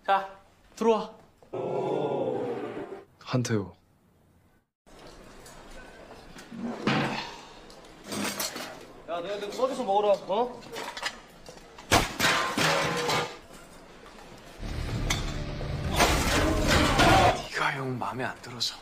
자, 들어와. 한태호. 야, 너희들 서비스 먹으라, 어? 네가 형 마음에 안 들어서.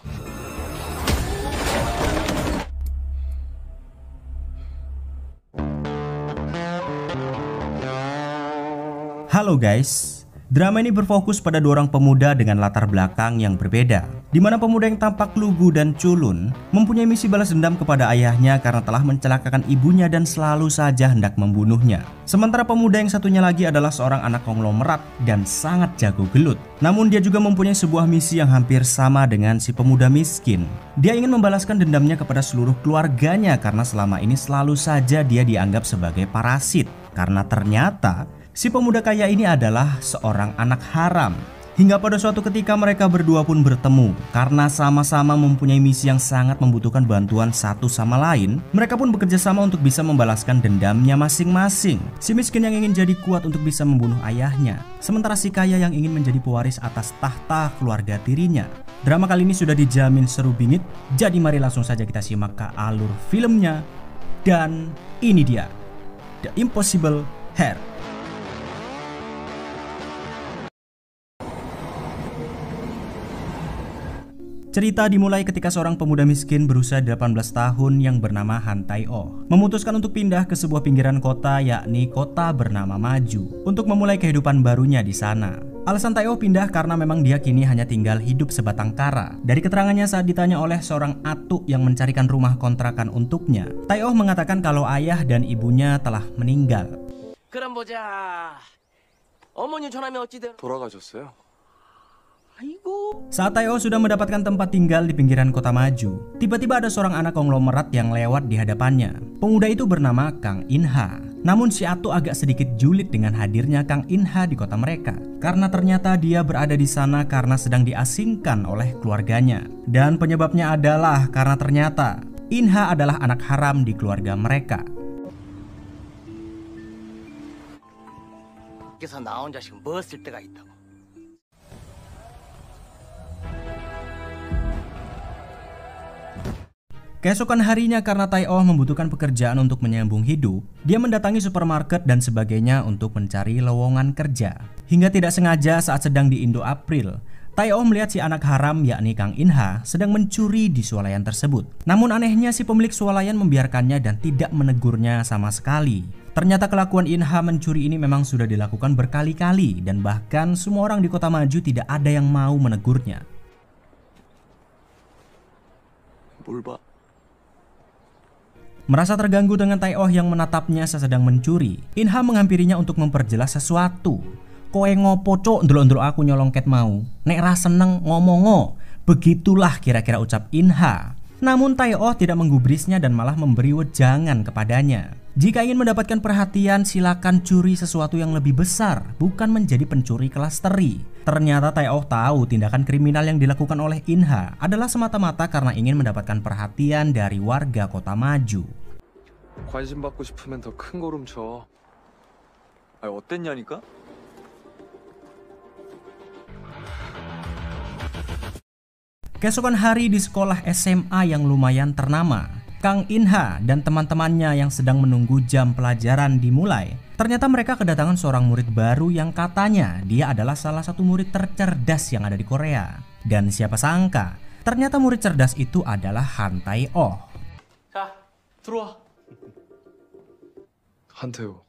Halo guys, drama ini berfokus pada dua orang pemuda dengan latar belakang yang berbeda, di mana pemuda yang tampak lugu dan culun mempunyai misi balas dendam kepada ayahnya karena telah mencelakakan ibunya dan selalu saja hendak membunuhnya. Sementara pemuda yang satunya lagi adalah seorang anak konglomerat dan sangat jago gelut. Namun dia juga mempunyai sebuah misi yang hampir sama dengan si pemuda miskin. Dia ingin membalaskan dendamnya kepada seluruh keluarganya karena selama ini selalu saja dia dianggap sebagai parasit. Karena ternyata si pemuda kaya ini adalah seorang anak haram. Hingga pada suatu ketika mereka berdua pun bertemu. Karena sama-sama mempunyai misi yang sangat membutuhkan bantuan satu sama lain, mereka pun bekerja sama untuk bisa membalaskan dendamnya masing-masing. Si miskin yang ingin jadi kuat untuk bisa membunuh ayahnya, sementara si kaya yang ingin menjadi pewaris atas tahta keluarga tirinya. Drama kali ini sudah dijamin seru bingit, jadi mari langsung saja kita simak ke alur filmnya. Dan ini dia, The Impossible Heir. Cerita dimulai ketika seorang pemuda miskin berusia 18 tahun yang bernama Han Tae-oh memutuskan untuk pindah ke sebuah pinggiran kota, yakni kota bernama Maju, untuk memulai kehidupan barunya di sana. Alasan Tae-oh pindah karena memang dia kini hanya tinggal hidup sebatang kara. Dari keterangannya saat ditanya oleh seorang atuk yang mencarikan rumah kontrakan untuknya, Tae-oh mengatakan kalau ayah dan ibunya telah meninggal. 그럼 보자. 어머니 전화면 어찌된? 돌아가셨어요? Saat Tae-oh sudah mendapatkan tempat tinggal di pinggiran kota Maju, tiba-tiba ada seorang anak konglomerat yang lewat di hadapannya. Pemuda itu bernama Kang In-ha. Namun si Atuk agak sedikit julid dengan hadirnya Kang In-ha di kota mereka, karena ternyata dia berada di sana karena sedang diasingkan oleh keluarganya. Dan penyebabnya adalah karena ternyata In-ha adalah anak haram di keluarga mereka. 그래서 나 혼자 지금 뭐 쓸 때가 있다고. Keesokan harinya karena Tae-oh membutuhkan pekerjaan untuk menyambung hidup, dia mendatangi supermarket dan sebagainya untuk mencari lowongan kerja. Hingga tidak sengaja saat sedang di Indo April, Tae-oh melihat si anak haram yakni Kang In-ha sedang mencuri di swalayan tersebut. Namun anehnya si pemilik swalayan membiarkannya dan tidak menegurnya sama sekali. Ternyata kelakuan In-ha mencuri ini memang sudah dilakukan berkali-kali dan bahkan semua orang di kota Maju tidak ada yang mau menegurnya. 뭘 봐? Merasa terganggu dengan Tae-oh yang menatapnya saat sedang mencuri, In-ha menghampirinya untuk memperjelas sesuatu. Koe ngopo cok ndelok-ndelok aku nyolongket mau? Nek ra seneng ngomongo. Begitulah kira-kira ucap In-ha. Namun Tae-oh tidak menggubrisnya dan malah memberi wejangan kepadanya. Jika ingin mendapatkan perhatian, silakan curi sesuatu yang lebih besar, bukan menjadi pencuri kelas teri. Ternyata Tae-oh tahu tindakan kriminal yang dilakukan oleh In-ha adalah semata-mata karena ingin mendapatkan perhatian dari warga kota Maju. 관심 받고 싶으면 더 큰 걸음 쳐. 아니 어땠냐니까? Keesokan hari di sekolah SMA yang lumayan ternama, Kang In-ha dan teman-temannya yang sedang menunggu jam pelajaran dimulai, ternyata mereka kedatangan seorang murid baru yang katanya dia adalah salah satu murid tercerdas yang ada di Korea. Dan siapa sangka, ternyata murid cerdas itu adalah Han Tae-oh. 자, 들어와. 한태호.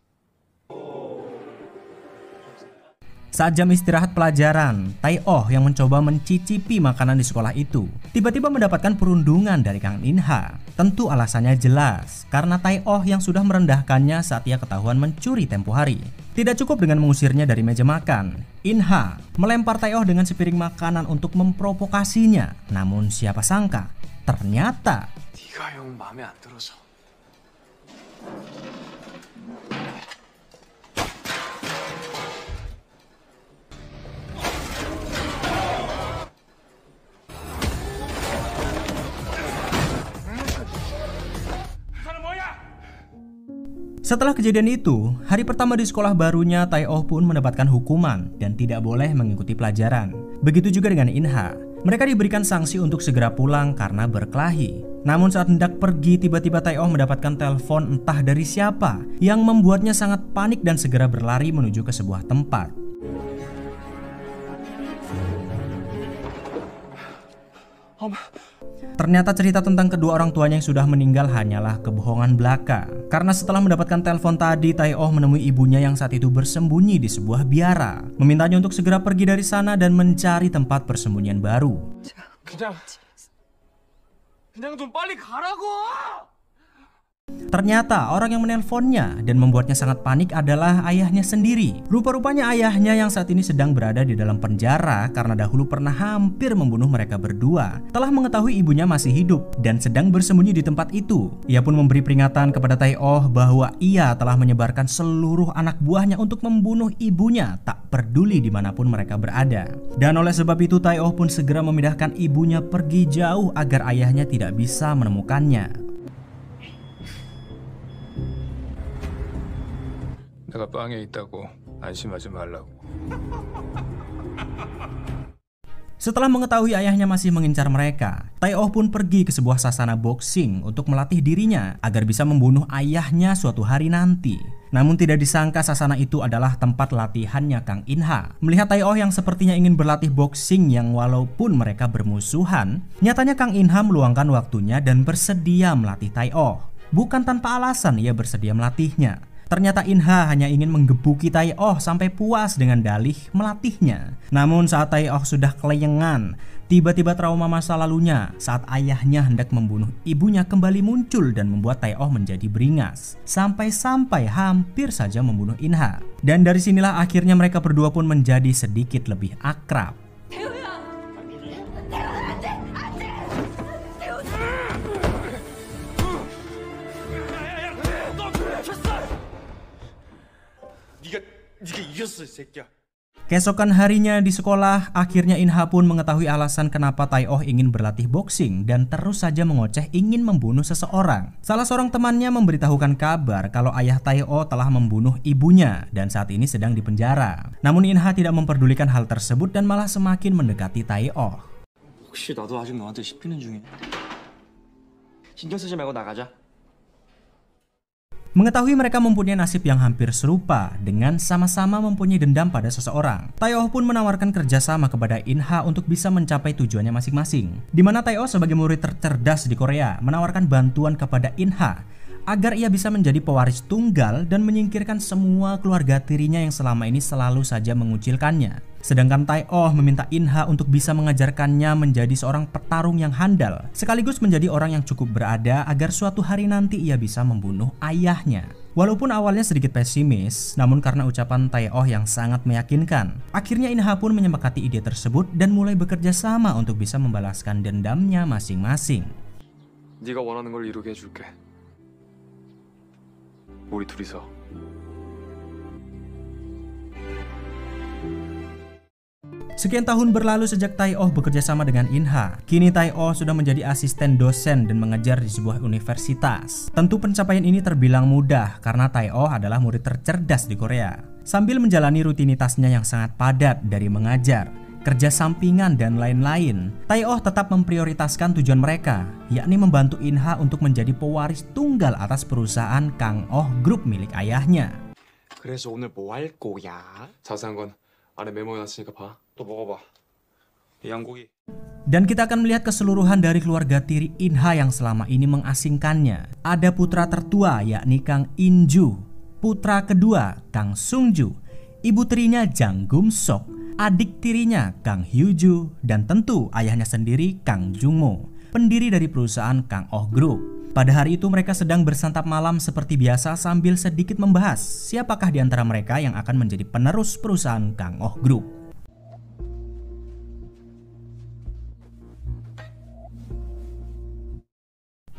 Saat jam istirahat pelajaran, Tae-oh yang mencoba mencicipi makanan di sekolah itu tiba-tiba mendapatkan perundungan dari Kang In-ha. Tentu alasannya jelas, karena Tae-oh yang sudah merendahkannya saat ia ketahuan mencuri tempo hari. Tidak cukup dengan mengusirnya dari meja makan, In-ha melempar Tae-oh dengan sepiring makanan untuk memprovokasinya. Namun siapa sangka, ternyata 네가 형 마음에 안 들어서. Setelah kejadian itu, hari pertama di sekolah barunya Tai-oh pun mendapatkan hukuman dan tidak boleh mengikuti pelajaran. Begitu juga dengan In-ha. Mereka diberikan sanksi untuk segera pulang karena berkelahi. Namun saat hendak pergi, tiba-tiba Tai-oh mendapatkan telepon entah dari siapa yang membuatnya sangat panik dan segera berlari menuju ke sebuah tempat. Ternyata cerita tentang kedua orang tuanya yang sudah meninggal hanyalah kebohongan belaka. Karena setelah mendapatkan telepon tadi, Tai-oh menemui ibunya yang saat itu bersembunyi di sebuah biara, memintanya untuk segera pergi dari sana dan mencari tempat persembunyian baru. 그냥 좀 빨리 가라고! Ternyata orang yang menelponnya dan membuatnya sangat panik adalah ayahnya sendiri. Rupa-rupanya ayahnya yang saat ini sedang berada di dalam penjara karena dahulu pernah hampir membunuh mereka berdua. Telah mengetahui ibunya masih hidup dan sedang bersembunyi di tempat itu. Ia pun memberi peringatan kepada Tai-oh bahwa ia telah menyebarkan seluruh anak buahnya untuk membunuh ibunya, tak peduli dimanapun mereka berada. Dan oleh sebab itu Tai-oh pun segera memindahkan ibunya pergi jauh agar ayahnya tidak bisa menemukannya. 내가 빵에 있다고 안심하지 말라고. Setelah mengetahui ayahnya masih mengincar mereka, Tai-oh pun pergi ke sebuah sasana boxing untuk melatih dirinya agar bisa membunuh ayahnya suatu hari nanti. Namun tidak disangka sasana itu adalah tempat latihannya Kang In-ha. Melihat Tai-oh yang sepertinya ingin berlatih boxing yang walaupun mereka bermusuhan, nyatanya Kang In-ha meluangkan waktunya dan bersedia melatih Tai-oh. Bukan tanpa alasan ia bersedia melatihnya. Ternyata In-ha hanya ingin menggebuki Tai-oh sampai puas dengan dalih melatihnya. Namun saat Tai-oh sudah kelayangan, tiba-tiba trauma masa lalunya saat ayahnya hendak membunuh ibunya kembali muncul dan membuat Tai-oh menjadi beringas. Sampai-sampai hampir saja membunuh In-ha. Dan dari sinilah akhirnya mereka berdua pun menjadi sedikit lebih akrab. Keesokan harinya di sekolah, akhirnya In-ha pun mengetahui alasan kenapa Tai-oh ingin berlatih boxing dan terus saja mengoceh ingin membunuh seseorang. Salah seorang temannya memberitahukan kabar kalau ayah Tai-oh telah membunuh ibunya dan saat ini sedang dipenjara. Namun In-ha tidak memperdulikan hal tersebut dan malah semakin mendekati Tai-oh. 혹시 나도 아직 너한테 씹히는 중이야? 신경 쓰지 말고 나가자. Mengetahui mereka mempunyai nasib yang hampir serupa dengan sama-sama mempunyai dendam pada seseorang, Tai-oh pun menawarkan kerjasama kepada In-ha untuk bisa mencapai tujuannya masing-masing. Di mana Tai-oh sebagai murid tercerdas di Korea menawarkan bantuan kepada In-ha agar ia bisa menjadi pewaris tunggal dan menyingkirkan semua keluarga tirinya yang selama ini selalu saja mengucilkannya. Sedangkan Tai-oh meminta In-ha untuk bisa mengajarkannya menjadi seorang petarung yang handal, sekaligus menjadi orang yang cukup berada agar suatu hari nanti ia bisa membunuh ayahnya. Walaupun awalnya sedikit pesimis, namun karena ucapan Tai-oh yang sangat meyakinkan, akhirnya In-ha pun menyepakati ide tersebut dan mulai bekerja sama untuk bisa membalaskan dendamnya masing-masing. 네가 원하는 걸 이루게 해줄게. 우리 둘이서. Sekian tahun berlalu sejak Tai-oh bekerja sama dengan In-ha. Kini Tai-oh sudah menjadi asisten dosen dan mengajar di sebuah universitas. Tentu pencapaian ini terbilang mudah karena Tai-oh adalah murid tercerdas di Korea. Sambil menjalani rutinitasnya yang sangat padat dari mengajar, kerja sampingan dan lain-lain, Tai-oh tetap memprioritaskan tujuan mereka, yakni membantu In-ha untuk menjadi pewaris tunggal atas perusahaan Kang-oh Group milik ayahnya. 그래서 오늘 뭐 할 거야? 자세한 건 안에 메모해놨으니까 봐. 또 먹어봐. 이 양고기. Dan kita akan melihat keseluruhan dari keluarga tiri In-ha yang selama ini mengasingkannya. Ada putra tertua yakni Kang In-ju, putra kedua Kang Sung-ju, ibu tirinya Jang Gum-sok, adik tirinya Kang Hyu-ju, dan tentu ayahnya sendiri Kang Jung-mo, pendiri dari perusahaan Kang-oh Group. Pada hari itu mereka sedang bersantap malam seperti biasa sambil sedikit membahas siapakah di antara mereka yang akan menjadi penerus perusahaan Kang-oh Group.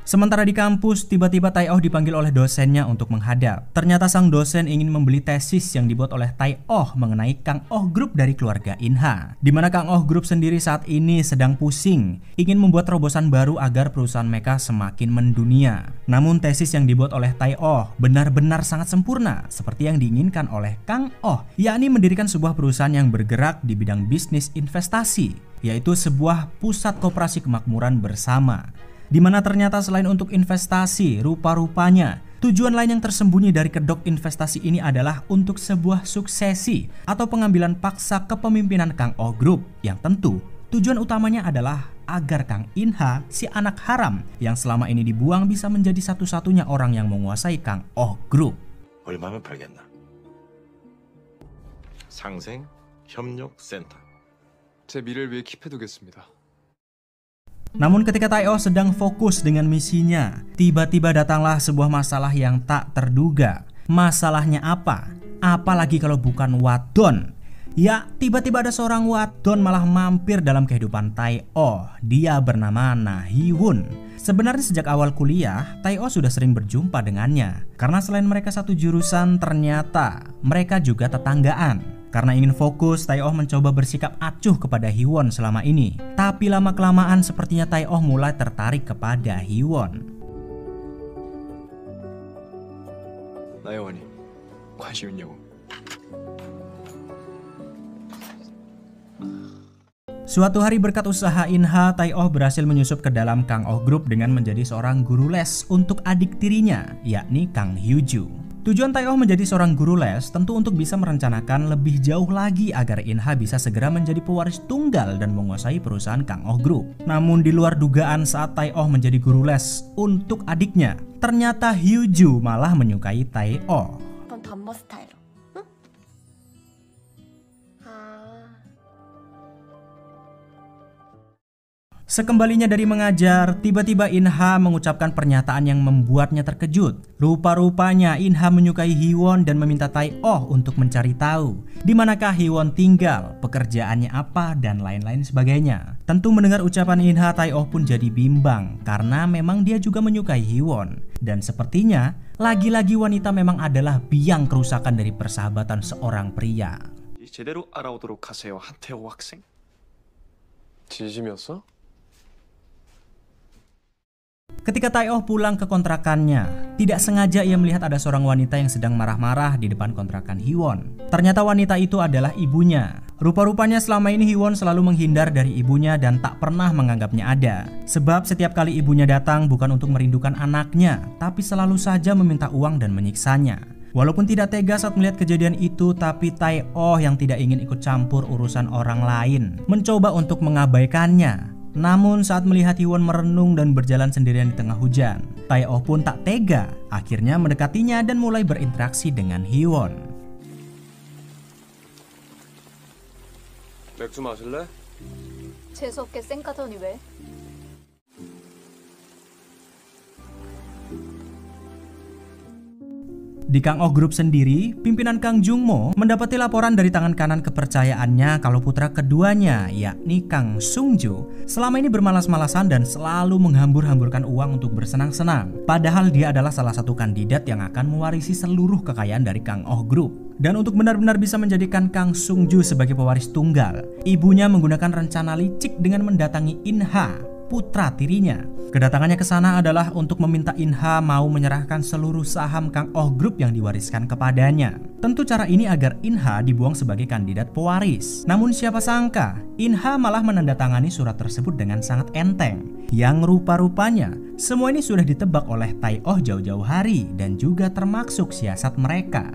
Sementara di kampus, tiba-tiba Tai-Oh dipanggil oleh dosennya untuk menghadap. Ternyata sang dosen ingin membeli tesis yang dibuat oleh Tai-Oh mengenai Kang Oh Group dari keluarga In-ha. Di mana Kang Oh Group sendiri saat ini sedang pusing, ingin membuat terobosan baru agar perusahaan mereka semakin mendunia. Namun tesis yang dibuat oleh Tai-Oh benar-benar sangat sempurna, seperti yang diinginkan oleh Kang Oh, yakni mendirikan sebuah perusahaan yang bergerak di bidang bisnis investasi, yaitu sebuah pusat koperasi kemakmuran bersama. Di mana ternyata selain untuk investasi, rupa-rupanya tujuan lain yang tersembunyi dari kedok investasi ini adalah untuk sebuah suksesi atau pengambilan paksa kepemimpinan Kang Oh Group, yang tentu tujuan utamanya adalah agar Kang In-ha, si anak haram yang selama ini dibuang, bisa menjadi satu-satunya orang yang menguasai Kang Oh Group. 얼마면 팔겠나? 상생 협력 센터. 제 미래를 위해 킵해두겠습니다. Namun ketika Tai-Oh sedang fokus dengan misinya, tiba-tiba datanglah sebuah masalah yang tak terduga. Masalahnya apa? Apalagi kalau bukan wadon. Ya, tiba-tiba ada seorang wadon malah mampir dalam kehidupan Tai-Oh. Dia bernama Na Hee-won. Sebenarnya sejak awal kuliah, Tai-Oh sudah sering berjumpa dengannya. Karena selain mereka satu jurusan, ternyata mereka juga tetanggaan. Karena ingin fokus, Tai-Oh mencoba bersikap acuh kepada Hee-won selama ini. Tapi lama-kelamaan sepertinya Tai-Oh mulai tertarik kepada Hee-won. 나영원이 관심 있냐고. Suatu hari berkat usaha In-ha, Tai-Oh berhasil menyusup ke dalam Kang Oh Group dengan menjadi seorang guru les untuk adik tirinya, yakni Kang Hyu-ju. Tujuan Tai-Oh menjadi seorang guru les tentu untuk bisa merencanakan lebih jauh lagi agar In-ha bisa segera menjadi pewaris tunggal dan menguasai perusahaan Kang Oh Group. Namun di luar dugaan saat Tai-Oh menjadi guru les untuk adiknya, ternyata Hyu-ju malah menyukai Tai-Oh. 그건 담보 스타일로. 응? 아. Sekembalinya dari mengajar, tiba-tiba In-ha mengucapkan pernyataan yang membuatnya terkejut. Rupa-rupanya In-ha menyukai Hee-won dan meminta Tai-Oh untuk mencari tahu di manakah Hee-won tinggal, pekerjaannya apa, dan lain-lain sebagainya. Tentu mendengar ucapan In-ha, Tai-Oh pun jadi bimbang karena memang dia juga menyukai Hee-won. Dan sepertinya lagi-lagi wanita memang adalah biang kerusakan dari persahabatan seorang pria. 제대로 알아오도록 하세요, 한태호 학생. 진심이었어? Ketika Tai-Oh pulang ke kontrakannya, tidak sengaja ia melihat ada seorang wanita yang sedang marah-marah di depan kontrakan Hee-won. Ternyata wanita itu adalah ibunya. Rupa-rupanya selama ini Hee-won selalu menghindar dari ibunya dan tak pernah menganggapnya ada. Sebab setiap kali ibunya datang bukan untuk merindukan anaknya, tapi selalu saja meminta uang dan menyiksanya. Walaupun tidak tega saat melihat kejadian itu, tapi Tai-Oh yang tidak ingin ikut campur urusan orang lain mencoba untuk mengabaikannya. Namun saat melihat Hee-won merenung dan berjalan sendirian di tengah hujan, Tai-Oh pun tak tega, akhirnya mendekatinya dan mulai berinteraksi dengan Hee-won. 맥주 마실래? 재수없게 쌩까더니 왜? Di Kang Oh Group sendiri, pimpinan Kang Jung-mo mendapati laporan dari tangan kanan kepercayaannya kalau putra keduanya, yakni Kang Sung-ju, selama ini bermalas-malasan dan selalu menghambur-hamburkan uang untuk bersenang-senang. Padahal dia adalah salah satu kandidat yang akan mewarisi seluruh kekayaan dari Kang Oh Group. Dan untuk benar-benar bisa menjadikan Kang Sung-ju sebagai pewaris tunggal, ibunya menggunakan rencana licik dengan mendatangi In-ha, putra tirinya. Kedatangannya ke sana adalah untuk meminta In-ha mau menyerahkan seluruh saham Kang Oh Group yang diwariskan kepadanya. Tentu cara ini agar In-ha dibuang sebagai kandidat pewaris. Namun siapa sangka, In-ha malah menandatangani surat tersebut dengan sangat enteng. Yang rupa-rupanya, semua ini sudah ditebak oleh Tai-Oh jauh-jauh hari dan juga termaksud siasat mereka.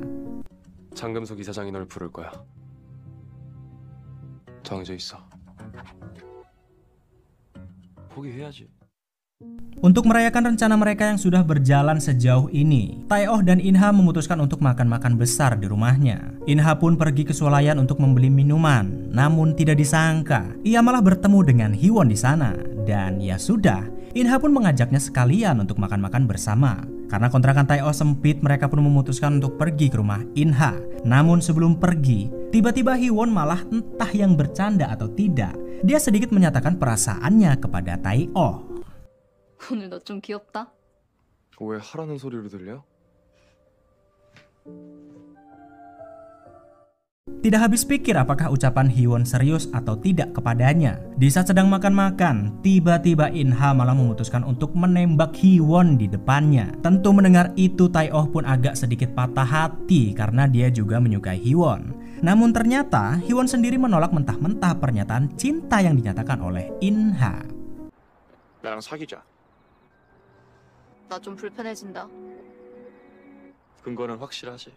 장금석 이사장이 널 부를 거야. 정해져 있어. 포기해야지. Untuk merayakan rencana mereka yang sudah berjalan sejauh ini, Tai-Oh dan In-ha memutuskan untuk makan-makan besar di rumahnya. In-ha pun pergi ke swalayan untuk membeli minuman. Namun tidak disangka, ia malah bertemu dengan Hee-won di sana. Dan ya sudah, In-ha pun mengajaknya sekalian untuk makan-makan bersama. Karena kontrakan Tai-Oh sempit, mereka pun memutuskan untuk pergi ke rumah In-ha. Namun sebelum pergi, tiba-tiba Hee-won malah entah yang bercanda atau tidak, dia sedikit menyatakan perasaannya kepada Tai-Oh. 오늘 너 좀 귀엽다. 왜 하라는 소리로 들려? Tidak habis pikir apakah ucapan Hyewon serius atau tidak kepadanya. Di saat sedang makan-makan, tiba-tiba In-ha malah memutuskan untuk menembak Hyewon di depannya. Tentu mendengar itu Tae-oh pun agak sedikit patah hati karena dia juga menyukai Hyewon. Namun ternyata Hyewon sendiri menolak mentah-mentah pernyataan cinta yang dinyatakan oleh In-ha. 나랑 사귀자. 나 좀 불편해진다. 근거는 확실하지.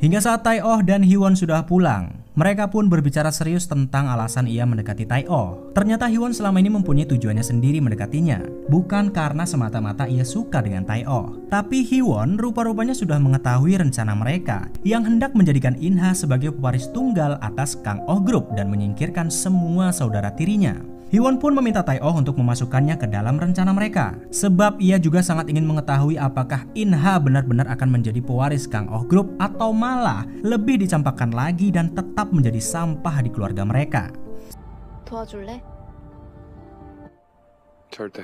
Hingga saat Tae-oh dan Hyewon sudah pulang, mereka pun berbicara serius tentang alasan ia mendekati Tae-oh. Ternyata Hyewon selama ini mempunyai tujuannya sendiri mendekatinya, bukan karena semata-mata ia suka dengan Tae-oh. Tapi Hyewon rupa-rupanya sudah mengetahui rencana mereka yang hendak menjadikan In-ha sebagai pewaris tunggal atas Kang Oh Group dan menyingkirkan semua saudara tirinya. Hyewon pun meminta Tae-oh untuk memasukkannya ke dalam rencana mereka, sebab ia juga sangat ingin mengetahui apakah In-ha benar-benar akan menjadi pewaris Kang Oh Group atau malah lebih dicampakkan lagi dan tetap menjadi sampah di keluarga mereka. 도와줄래? 절대.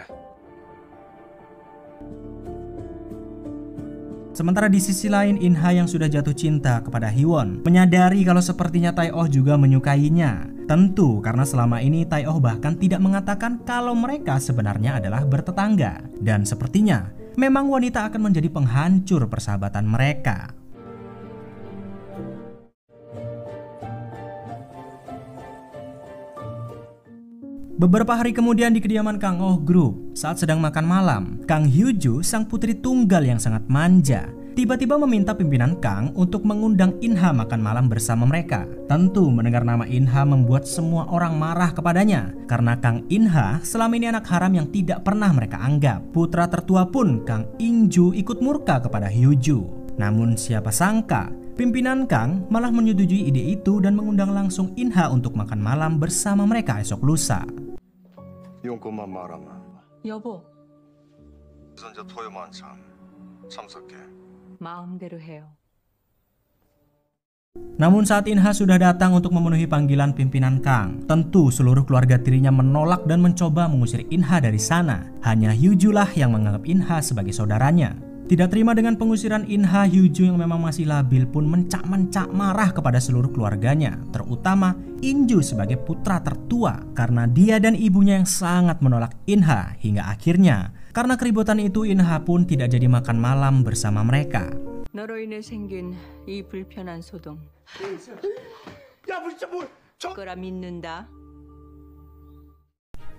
Sementara di sisi lain In-ha yang sudah jatuh cinta kepada Hyewon menyadari kalau sepertinya Tae-oh juga menyukainya. Tentu karena selama ini Tae-oh bahkan tidak mengatakan kalau mereka sebenarnya adalah bertetangga. Dan sepertinya memang wanita akan menjadi penghancur persahabatan mereka. Beberapa hari kemudian di kediaman Kang Oh Group, saat sedang makan malam, Kang Hyo-ju, sang putri tunggal yang sangat manja, tiba-tiba meminta pimpinan Kang untuk mengundang In-ha makan malam bersama mereka. Tentu mendengar nama In-ha membuat semua orang marah kepadanya, karena Kang In-ha selama ini anak haram yang tidak pernah mereka anggap. Putra tertua pun Kang In-ju ikut murka kepada Hyo-ju. Namun siapa sangka pimpinan Kang malah menyetujui ide itu dan mengundang langsung In-ha untuk makan malam bersama mereka esok lusa. 용건만 말하면 여보, 선자 토요 만찬 참석해. 마음대로 해요. Namun saat In-ha sudah datang untuk memenuhi panggilan pimpinan Kang, tentu seluruh keluarga tirinya menolak dan mencoba mengusir In-ha dari sana. Hanya Hyo-ju lah yang menganggap In-ha sebagai saudaranya. Tidak terima dengan pengusiran In-ha, Hyo-ju yang memang masih labil pun mencak-mencak marah kepada seluruh keluarganya, terutama In-ju sebagai putra tertua, karena dia dan ibunya yang sangat menolak In-ha. Hingga akhirnya karena keributan itu In-ha pun tidak jadi makan malam bersama mereka. 너로 인해 생긴 이 불편한 소동. 거라 믿는다.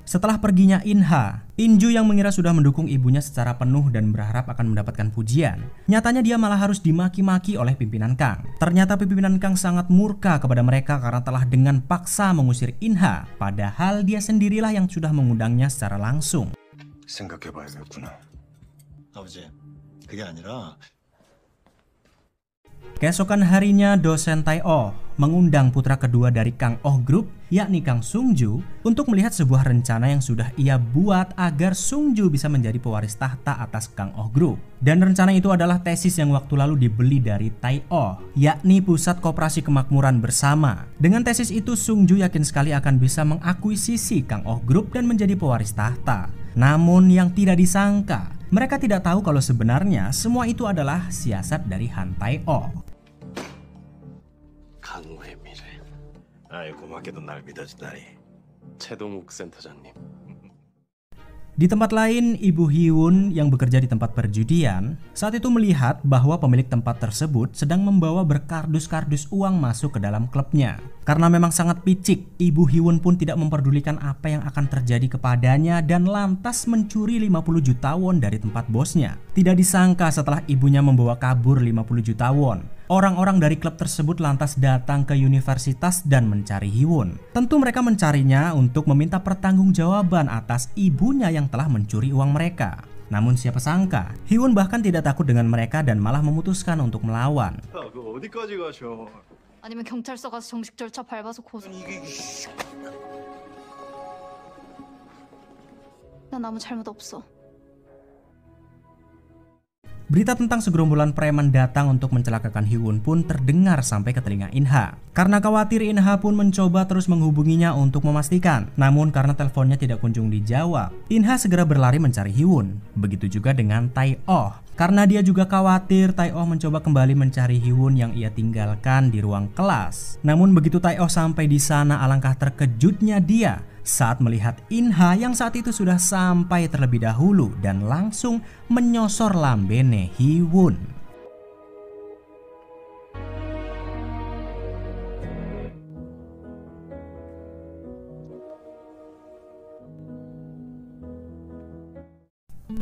Setelah perginya In-ha, In-ju yang mengira sudah mendukung ibunya secara penuh dan berharap akan mendapatkan pujian, nyatanya dia malah harus dimaki-maki oleh pimpinan Kang. Ternyata pimpinan Kang sangat murka kepada mereka karena telah dengan paksa mengusir In-ha, padahal dia sendirilah yang sudah mengundangnya secara langsung. 생각해봐야겠구나. 아버지, 그게 아니라 Keesokan harinya dosen Tae-oh mengundang putra kedua dari Kang Oh Group, yakni Kang Sung-ju, untuk melihat sebuah rencana yang sudah ia buat agar Sung-ju bisa menjadi pewaris tahta atas Kang Oh Group. Dan rencana itu adalah tesis yang waktu lalu dibeli dari Tae-oh, yakni Pusat Koperasi Kemakmuran Bersama. Dengan tesis itu Sung-ju yakin sekali akan bisa mengakuisisi Kang Oh Group dan menjadi pewaris tahta. Namun yang tidak disangka, mereka tidak tahu kalau sebenarnya semua itu adalah siasat dari Han Tae-oh. 강호의 미래. 아이 고맙게도 날 믿어주다니. 최동욱 센터장님. Di tempat lain, Ibu Hyewon yang bekerja di tempat perjudian saat itu melihat bahwa pemilik tempat tersebut sedang membawa berkardus-kardus uang masuk ke dalam klubnya. Karena memang sangat picik, Ibu Hyewon pun tidak memperdulikan apa yang akan terjadi kepadanya dan lantas mencuri 50 juta won dari tempat bosnya. Tidak disangka setelah ibunya membawa kabur 50 juta won, orang-orang dari klub tersebut lantas datang ke universitas dan mencari Hyewon. Tentu mereka mencarinya untuk meminta pertanggungjawaban atas ibunya yang telah mencuri uang mereka. Namun siapa sangka, Hyewon bahkan tidak takut dengan mereka dan malah memutuskan untuk melawan. 그 어디까지 가셔? 아니면 경찰서 가서 정식 절차 밟아서 고소. 난 아무 잘못 없어. Berita tentang segerombolan preman datang untuk mencelakakan Hyewon pun terdengar sampai ke telinga In-ha. Karena khawatir, In-ha pun mencoba terus menghubunginya untuk memastikan. Namun karena teleponnya tidak kunjung dijawab, In-ha segera berlari mencari Hyewon. Begitu juga dengan Tae-oh. Karena dia juga khawatir, Tae-oh mencoba kembali mencari Hyewon yang ia tinggalkan di ruang kelas. Namun begitu Tae-oh sampai di sana, alangkah terkejutnya dia saat melihat In-ha yang saat itu sudah sampai terlebih dahulu dan langsung menyosor lambene Hyewon.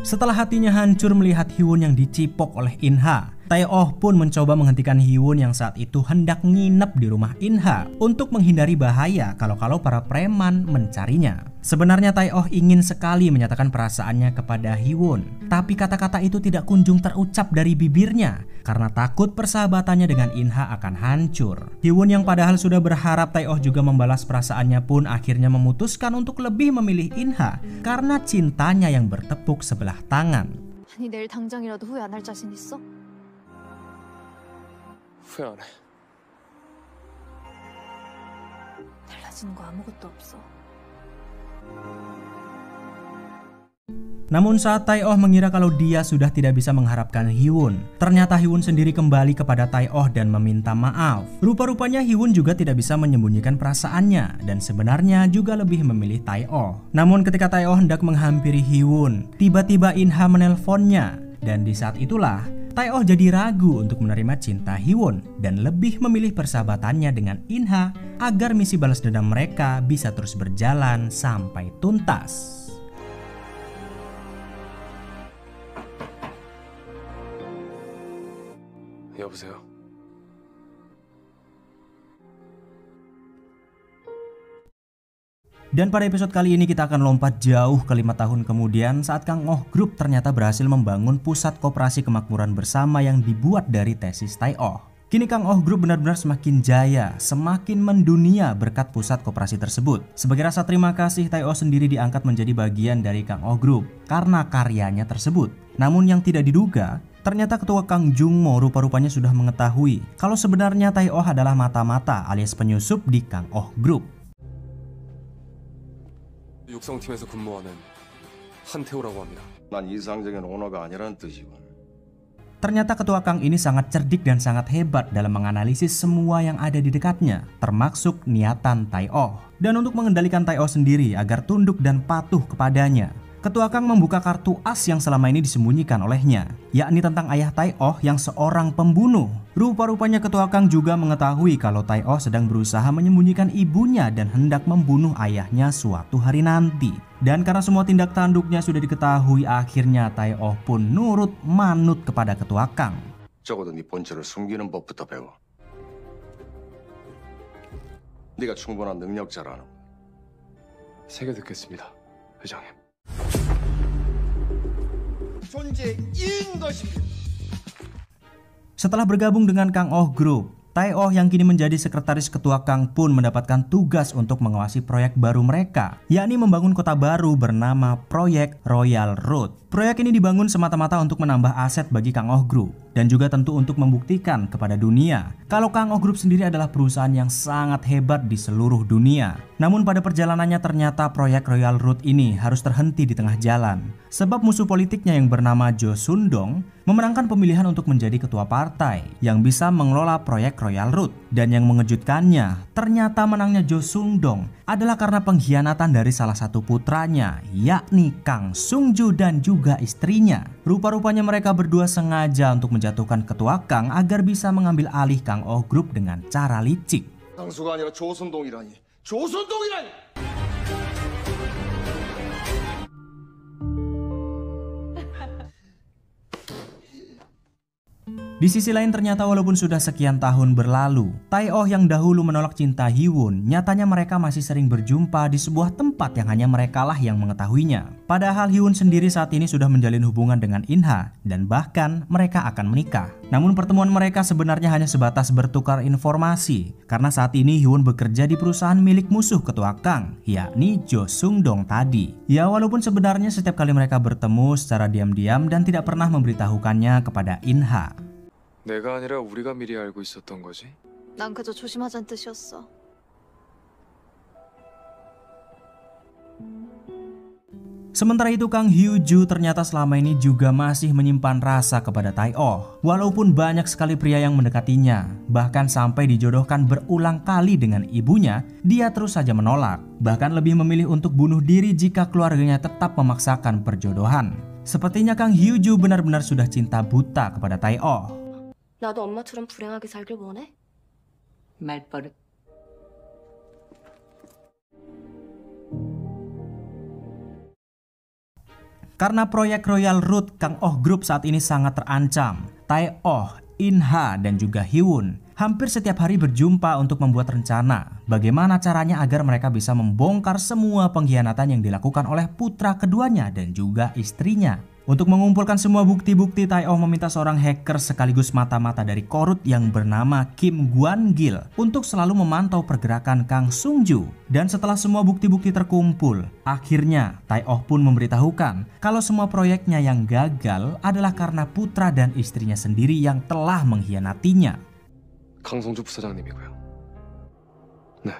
Setelah hatinya hancur melihat Hyewon yang dicipok oleh In-ha, Tae-oh pun mencoba menghentikan Hyewon yang saat itu hendak nginep di rumah In-ha untuk menghindari bahaya kalau-kalau para preman mencarinya. Sebenarnya Tae-oh ingin sekali menyatakan perasaannya kepada Hyewon, tapi kata-kata itu tidak kunjung terucap dari bibirnya karena takut persahabatannya dengan In-ha akan hancur. Hyewon yang padahal sudah berharap Tae-oh juga membalas perasaannya pun akhirnya memutuskan untuk lebih memilih In-ha karena cintanya yang bertepuk sebelah tangan. 아니 내일 당장이라도 후회 안 할 자신 있어? 후회 안 해. 달라지는 거 아무것도 없어. Namun saat Tae-oh mengira kalau dia sudah tidak bisa mengharapkan Hyewon, ternyata Hyewon sendiri kembali kepada Tae-oh dan meminta maaf. Rupa-rupanya Hyewon juga tidak bisa menyembunyikan perasaannya dan sebenarnya juga lebih memilih Tae-oh. Namun ketika Tae-oh hendak menghampiri Hyewon, tiba-tiba In-ha menelponnya dan di saat itulah Tae-oh jadi ragu untuk menerima cinta Hyewon dan lebih memilih persahabatannya dengan In-ha agar misi balas dendam mereka bisa terus berjalan sampai tuntas. 여보세요. Dan pada episode kali ini kita akan lompat jauh ke 5 tahun kemudian saat Kang Oh Group ternyata berhasil membangun pusat koperasi kemakmuran bersama yang dibuat dari tesis Tae-oh. Kini Kang Oh Group benar-benar semakin jaya, semakin mendunia berkat pusat koperasi tersebut. Sebagai rasa terima kasih, Tae-oh sendiri diangkat menjadi bagian dari Kang Oh Group karena karyanya tersebut. Namun yang tidak diduga, ternyata ketua Kang Jung-mo rupa-rupanya sudah mengetahui kalau sebenarnya Tae-oh adalah mata-mata alias penyusup di Kang Oh Group. 육성팀에서 근무하는 한태호라고 합니다. 난 이상적인 오너가 아니라는 뜻이군. Ternyata ketua Kang ini sangat cerdik dan sangat hebat dalam menganalisis semua yang ada di dekatnya, termasuk niatan Tae-oh. Dan untuk mengendalikan Tae-oh sendiri agar tunduk dan patuh kepadanya, ketua Kang membuka kartu as yang selama ini disembunyikan olehnya, yakni tentang ayah Tae-oh yang seorang pembunuh. Rupa-rupanya ketua Kang juga mengetahui kalau Tae-oh sedang berusaha menyembunyikan ibunya dan hendak membunuh ayahnya suatu hari nanti. Dan karena semua tindak tanduknya sudah diketahui, akhirnya Tae-oh pun nurut manut kepada ketua Kang. 적어도 네 본체를 숨기는 법부터 배워. 네가 충분한 능력자라는. 새겨 듣겠습니다, 회장님. 존재인 것입니다. Setelah bergabung dengan Kang Oh Group, Tae-oh yang kini menjadi sekretaris ketua Kang pun mendapatkan tugas untuk mengawasi proyek baru mereka, yakni membangun kota baru bernama Proyek Royal Road. Proyek ini dibangun semata-mata untuk menambah aset bagi Kang Oh Group dan juga tentu untuk membuktikan kepada dunia kalau Kang Oh Group sendiri adalah perusahaan yang sangat hebat di seluruh dunia. Namun pada perjalanannya ternyata proyek Royal Road ini harus terhenti di tengah jalan sebab musuh politiknya yang bernama Jo Sundong memenangkan pemilihan untuk menjadi ketua partai yang bisa mengelola proyek Royal Road. Dan yang mengejutkannya, ternyata menangnya Jo Sundong adalah karena pengkhianatan dari salah satu putranya, yakni Kang Sung-ju dan juga istrinya. Rupa-rupanya mereka berdua sengaja untuk menjatuhkan ketua Kang agar bisa mengambil alih Kang Oh Group dengan cara licik. 상수가 아니라 조선동이라니. 조선동이라니. Di sisi lain ternyata walaupun sudah sekian tahun berlalu, Tae-oh yang dahulu menolak cinta Hee-won, nyatanya mereka masih sering berjumpa di sebuah tempat yang hanya merekalah yang mengetahuinya. Padahal Hee-won sendiri saat ini sudah menjalin hubungan dengan In-ha dan bahkan mereka akan menikah. Namun pertemuan mereka sebenarnya hanya sebatas bertukar informasi karena saat ini Hee-won bekerja di perusahaan milik musuh ketua Kang, yakni Jo Sung-dong tadi. Ya walaupun sebenarnya setiap kali mereka bertemu secara diam-diam dan tidak pernah memberitahukannya kepada In-ha. 내가 아니라 우리가 미리 알고 있었던 거지? 난 그저 조심하자는 뜻이었어. Sementara itu Kang Hyo-ju ternyata selama ini juga masih menyimpan rasa kepada Tae-oh. Walaupun banyak sekali pria yang mendekatinya, bahkan sampai dijodohkan berulang kali dengan ibunya, dia terus saja menolak. Bahkan lebih memilih untuk bunuh diri jika keluarganya tetap memaksakan perjodohan. Sepertinya Kang Hyo-ju benar-benar sudah cinta buta kepada Tae-oh. 나도 엄마처럼 불행하게 살길 원해? 말버릇. Karena proyek Royal Road Kang Oh Group saat ini sangat terancam, Tae-oh, In-ha, dan juga Hee-won hampir setiap hari berjumpa untuk membuat rencana bagaimana caranya agar mereka bisa membongkar semua pengkhianatan yang dilakukan oleh putra keduanya dan juga istrinya. Untuk mengumpulkan semua bukti-bukti, Tae-oh meminta seorang hacker sekaligus mata-mata dari Korut yang bernama Kim Gwan-gil untuk selalu memantau pergerakan Kang Sung-ju. Dan setelah semua bukti-bukti terkumpul, akhirnya Tae-oh pun memberitahukan kalau semua proyeknya yang gagal adalah karena putra dan istrinya sendiri yang telah mengkhianatinya. 강성주 부사장님이고요. 네.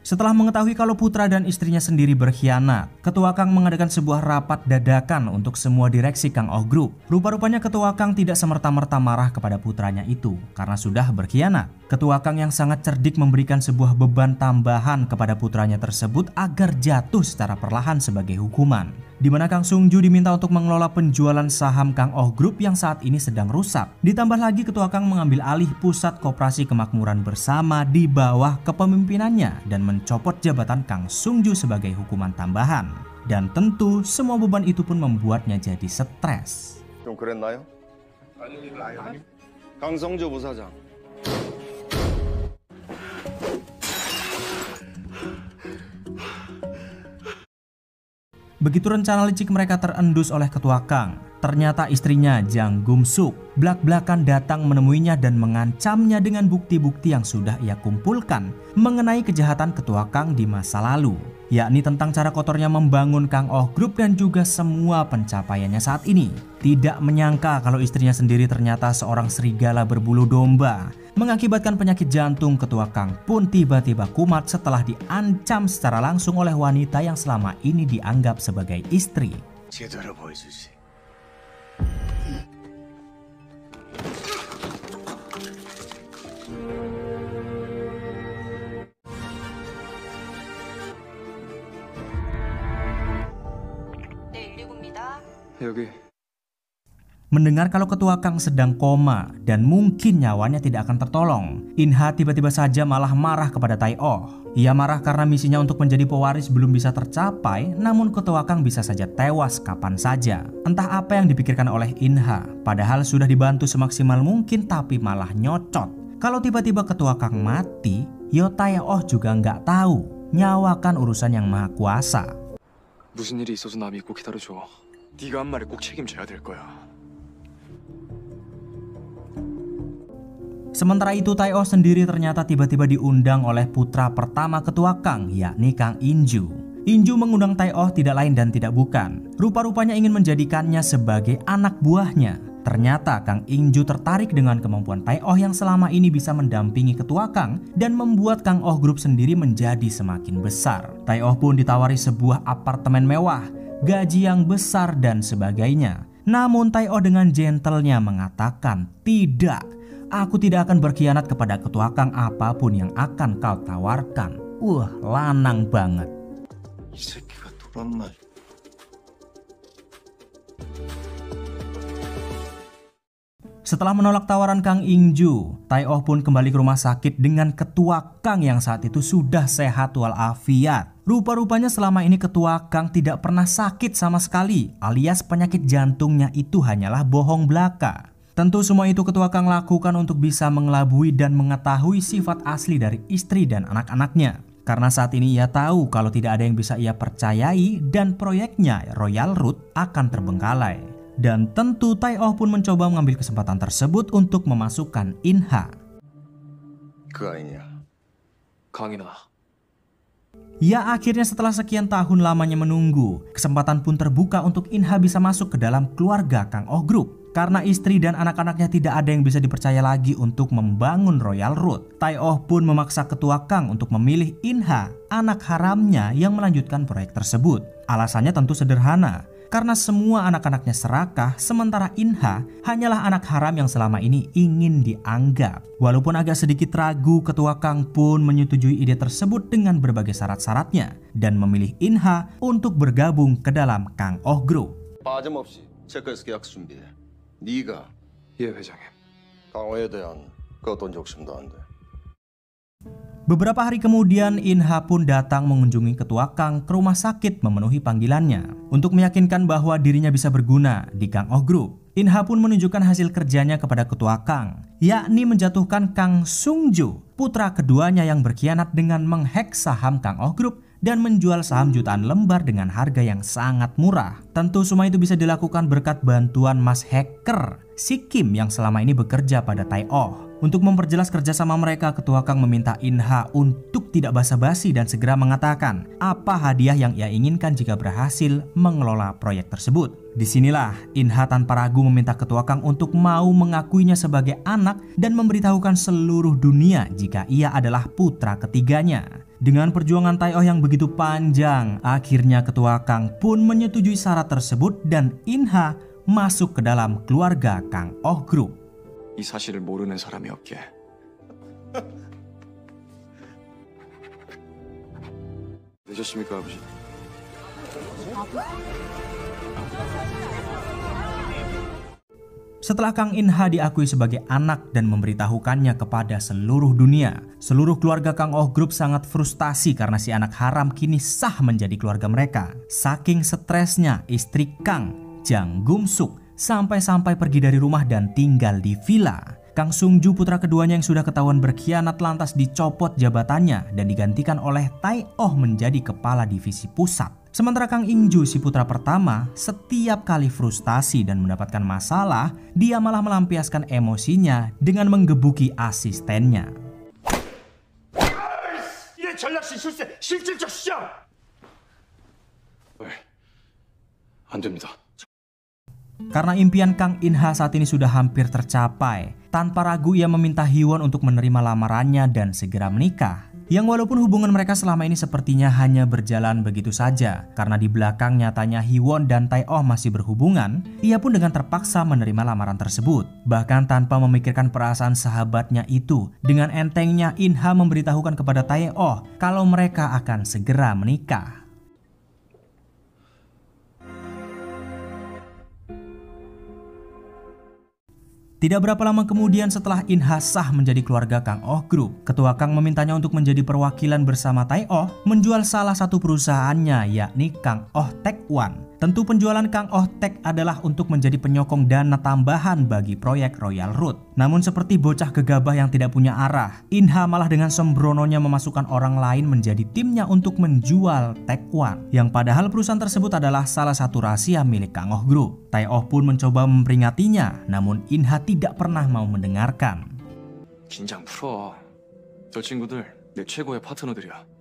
Setelah mengetahui kalau putra dan istrinya sendiri berkhianat, Ketua Kang mengadakan sebuah rapat dadakan untuk semua direksi Kang Oh Group. Rupa-rupanya Ketua Kang tidak semerta-merta marah kepada putranya itu karena sudah berkhianat. Ketua Kang yang sangat cerdik memberikan sebuah beban tambahan kepada putranya tersebut agar jatuh secara perlahan sebagai hukuman. Di mana Kang Sung-ju diminta untuk mengelola penjualan saham Kang Oh Group yang saat ini sedang rusak. Ditambah lagi Ketua Kang mengambil alih pusat koperasi kemakmuran bersama di bawah kepemimpinannya dan mencopot jabatan Kang Sung-ju sebagai hukuman tambahan. Dan tentu semua beban itu pun membuatnya jadi stres. 좀 그랬나요? 강성주 부사장. Begitu rencana licik mereka terendus oleh Ketua Kang, ternyata istrinya Jang Gum-suk blak-blakan datang menemuinya dan mengancamnya dengan bukti-bukti yang sudah ia kumpulkan mengenai kejahatan Ketua Kang di masa lalu, yakni tentang cara kotornya membangun Kang Oh Group dan juga semua pencapaiannya saat ini. Tidak menyangka kalau istrinya sendiri ternyata seorang serigala berbulu domba. Mengakibatkan penyakit jantung, Ketua Kang pun tiba-tiba kumat setelah diancam secara langsung oleh wanita yang selama ini dianggap sebagai istri. 제대로 보여주지. 네, 119입니다. 여기. Mendengar kalau Ketua Kang sedang koma dan mungkin nyawanya tidak akan tertolong, In-ha tiba-tiba saja malah marah kepada Tae-oh. Ia marah karena misinya untuk menjadi pewaris belum bisa tercapai, namun Ketua Kang bisa saja tewas kapan saja. Entah apa yang dipikirkan oleh In-ha, padahal sudah dibantu semaksimal mungkin tapi malah nyocot. Kalau tiba-tiba Ketua Kang mati, yo Tae-oh juga nggak tahu. Nyawa kan urusan yang maha kuasa. 무슨 일이 있어도 나 믿고 기다려줘. 네가 한 말에 꼭 책임져야 될 거야. Sementara itu Tae-oh sendiri ternyata tiba-tiba diundang oleh putra pertama Ketua Kang, yakni Kang In-ju. In-ju mengundang Tae-oh tidak lain dan tidak bukan, rupa-rupanya ingin menjadikannya sebagai anak buahnya. Ternyata Kang In-ju tertarik dengan kemampuan Tae-oh yang selama ini bisa mendampingi Ketua Kang dan membuat Kang Oh Group sendiri menjadi semakin besar. Tae-oh pun ditawari sebuah apartemen mewah, gaji yang besar dan sebagainya. Namun Tae-oh dengan gentlenya mengatakan, "Tidak, aku tidak akan berkhianat kepada Ketua Kang apapun yang akan kau tawarkan." Lanang banget. 이 새끼가 돌았나? Setelah menolak tawaran Kang In-ju, Tae-oh pun kembali ke rumah sakit dengan Ketua Kang yang saat itu sudah sehat walafiat. Rupa-rupanya selama ini ketua Kang tidak pernah sakit sama sekali, alias penyakit jantungnya itu hanyalah bohong belaka. Tentu semua itu ketua Kang lakukan untuk bisa mengelabui dan mengetahui sifat asli dari istri dan anak-anaknya. Karena saat ini ia tahu kalau tidak ada yang bisa ia percayai dan proyeknya Royal Road akan terbengkalai. Dan tentu Tai Oh pun mencoba mengambil kesempatan tersebut untuk memasukkan Inha. 그 아이냐? 강인아. Ya akhirnya setelah sekian tahun lamanya menunggu, kesempatan pun terbuka untuk Inha bisa masuk ke dalam keluarga Kang Oh Group. Karena istri dan anak-anaknya tidak ada yang bisa dipercaya lagi untuk membangun Royal Road, Tai Oh pun memaksa ketua Kang untuk memilih Inha, anak haramnya yang melanjutkan proyek tersebut. Alasannya tentu sederhana, karena semua anak-anaknya serakah, sementara Inha hanyalah anak haram yang selama ini ingin dianggap. Walaupun agak sedikit ragu, ketua Kang pun menyetujui ide tersebut dengan berbagai syarat-syaratnya dan memilih Inha untuk bergabung ke dalam Kang Oh Group. 빠짐없이 체크해서 계약 준비해. 네가 예, 회장님. 강호에 대한 그 어떤 욕심도 안 돼. Beberapa hari kemudian Inha pun datang mengunjungi ketua Kang ke rumah sakit memenuhi panggilannya untuk meyakinkan bahwa dirinya bisa berguna di Kang Oh Group. Inha pun menunjukkan hasil kerjanya kepada ketua Kang, yakni menjatuhkan Kang Sungju, putra keduanya yang berkhianat dengan menghack saham Kang Oh Group dan menjual saham jutaan lembar dengan harga yang sangat murah. Tentu semua itu bisa dilakukan berkat bantuan Mas Hacker, si Kim yang selama ini bekerja pada Tai Oh. Untuk memperjelas kerjasama mereka, ketua Kang meminta Inha untuk tidak basa-basi dan segera mengatakan apa hadiah yang ia inginkan jika berhasil mengelola proyek tersebut. Disinilah Inha tanpa ragu meminta ketua Kang untuk mau mengakuinya sebagai anak dan memberitahukan seluruh dunia jika ia adalah putra ketiganya. Dengan perjuangan Tai Oh yang begitu panjang, akhirnya ketua Kang pun menyetujui syarat tersebut dan Inha masuk ke dalam keluarga Kang Oh Group. 이 사실을 모르는 사람이 없게. 되셨습니까, 아버지? Setelah Kang Inha diakui sebagai anak dan memberitahukannya kepada seluruh dunia, seluruh keluarga Kang Oh Group sangat frustasi karena si anak haram kini sah menjadi keluarga mereka. Saking stresnya, istri Kang, Jang Gum-suk, sampai-sampai pergi dari rumah dan tinggal di villa. Kang Sungju, putra keduanya yang sudah ketahuan berkhianat, lantas dicopot jabatannya dan digantikan oleh Tai Oh menjadi kepala divisi pusat. Sementara Kang Ingju, si putra pertama, setiap kali frustasi dan mendapatkan masalah, dia malah melampiaskan emosinya dengan menggebuki asistennya. 이게 전략실 실세, 실질적 시장. 왜? 안 됩니다. Karena impian Kang Inha saat ini sudah hampir tercapai, tanpa ragu ia meminta Hyewon untuk menerima lamarannya dan segera menikah. Yang walaupun hubungan mereka selama ini sepertinya hanya berjalan begitu saja, karena di belakang nyatanya Hyewon dan Tai Oh masih berhubungan, ia pun dengan terpaksa menerima lamaran tersebut. Bahkan tanpa memikirkan perasaan sahabatnya itu, dengan entengnya Inha memberitahukan kepada Tai Oh kalau mereka akan segera menikah. Tidak berapa lama kemudian setelah Inha sah menjadi keluarga Kang Oh Group, ketua Kang memintanya untuk menjadi perwakilan bersama Tai Oh menjual salah satu perusahaannya, yakni Kang Oh Tech One. Tentu penjualan Kang Oh Tech adalah untuk menjadi penyokong dana tambahan bagi proyek Royal Road. Namun seperti bocah gegabah yang tidak punya arah, Inha malah dengan sembrononya memasukkan orang lain menjadi timnya untuk menjual Tech One, yang padahal perusahaan tersebut adalah salah satu rahasia milik Kang Oh Group. Tai Oh pun mencoba memperingatinya, namun Inha tidak pernah mau mendengarkan. 긴장 풀어. 저 친구들 내 최고의 파트너들이야.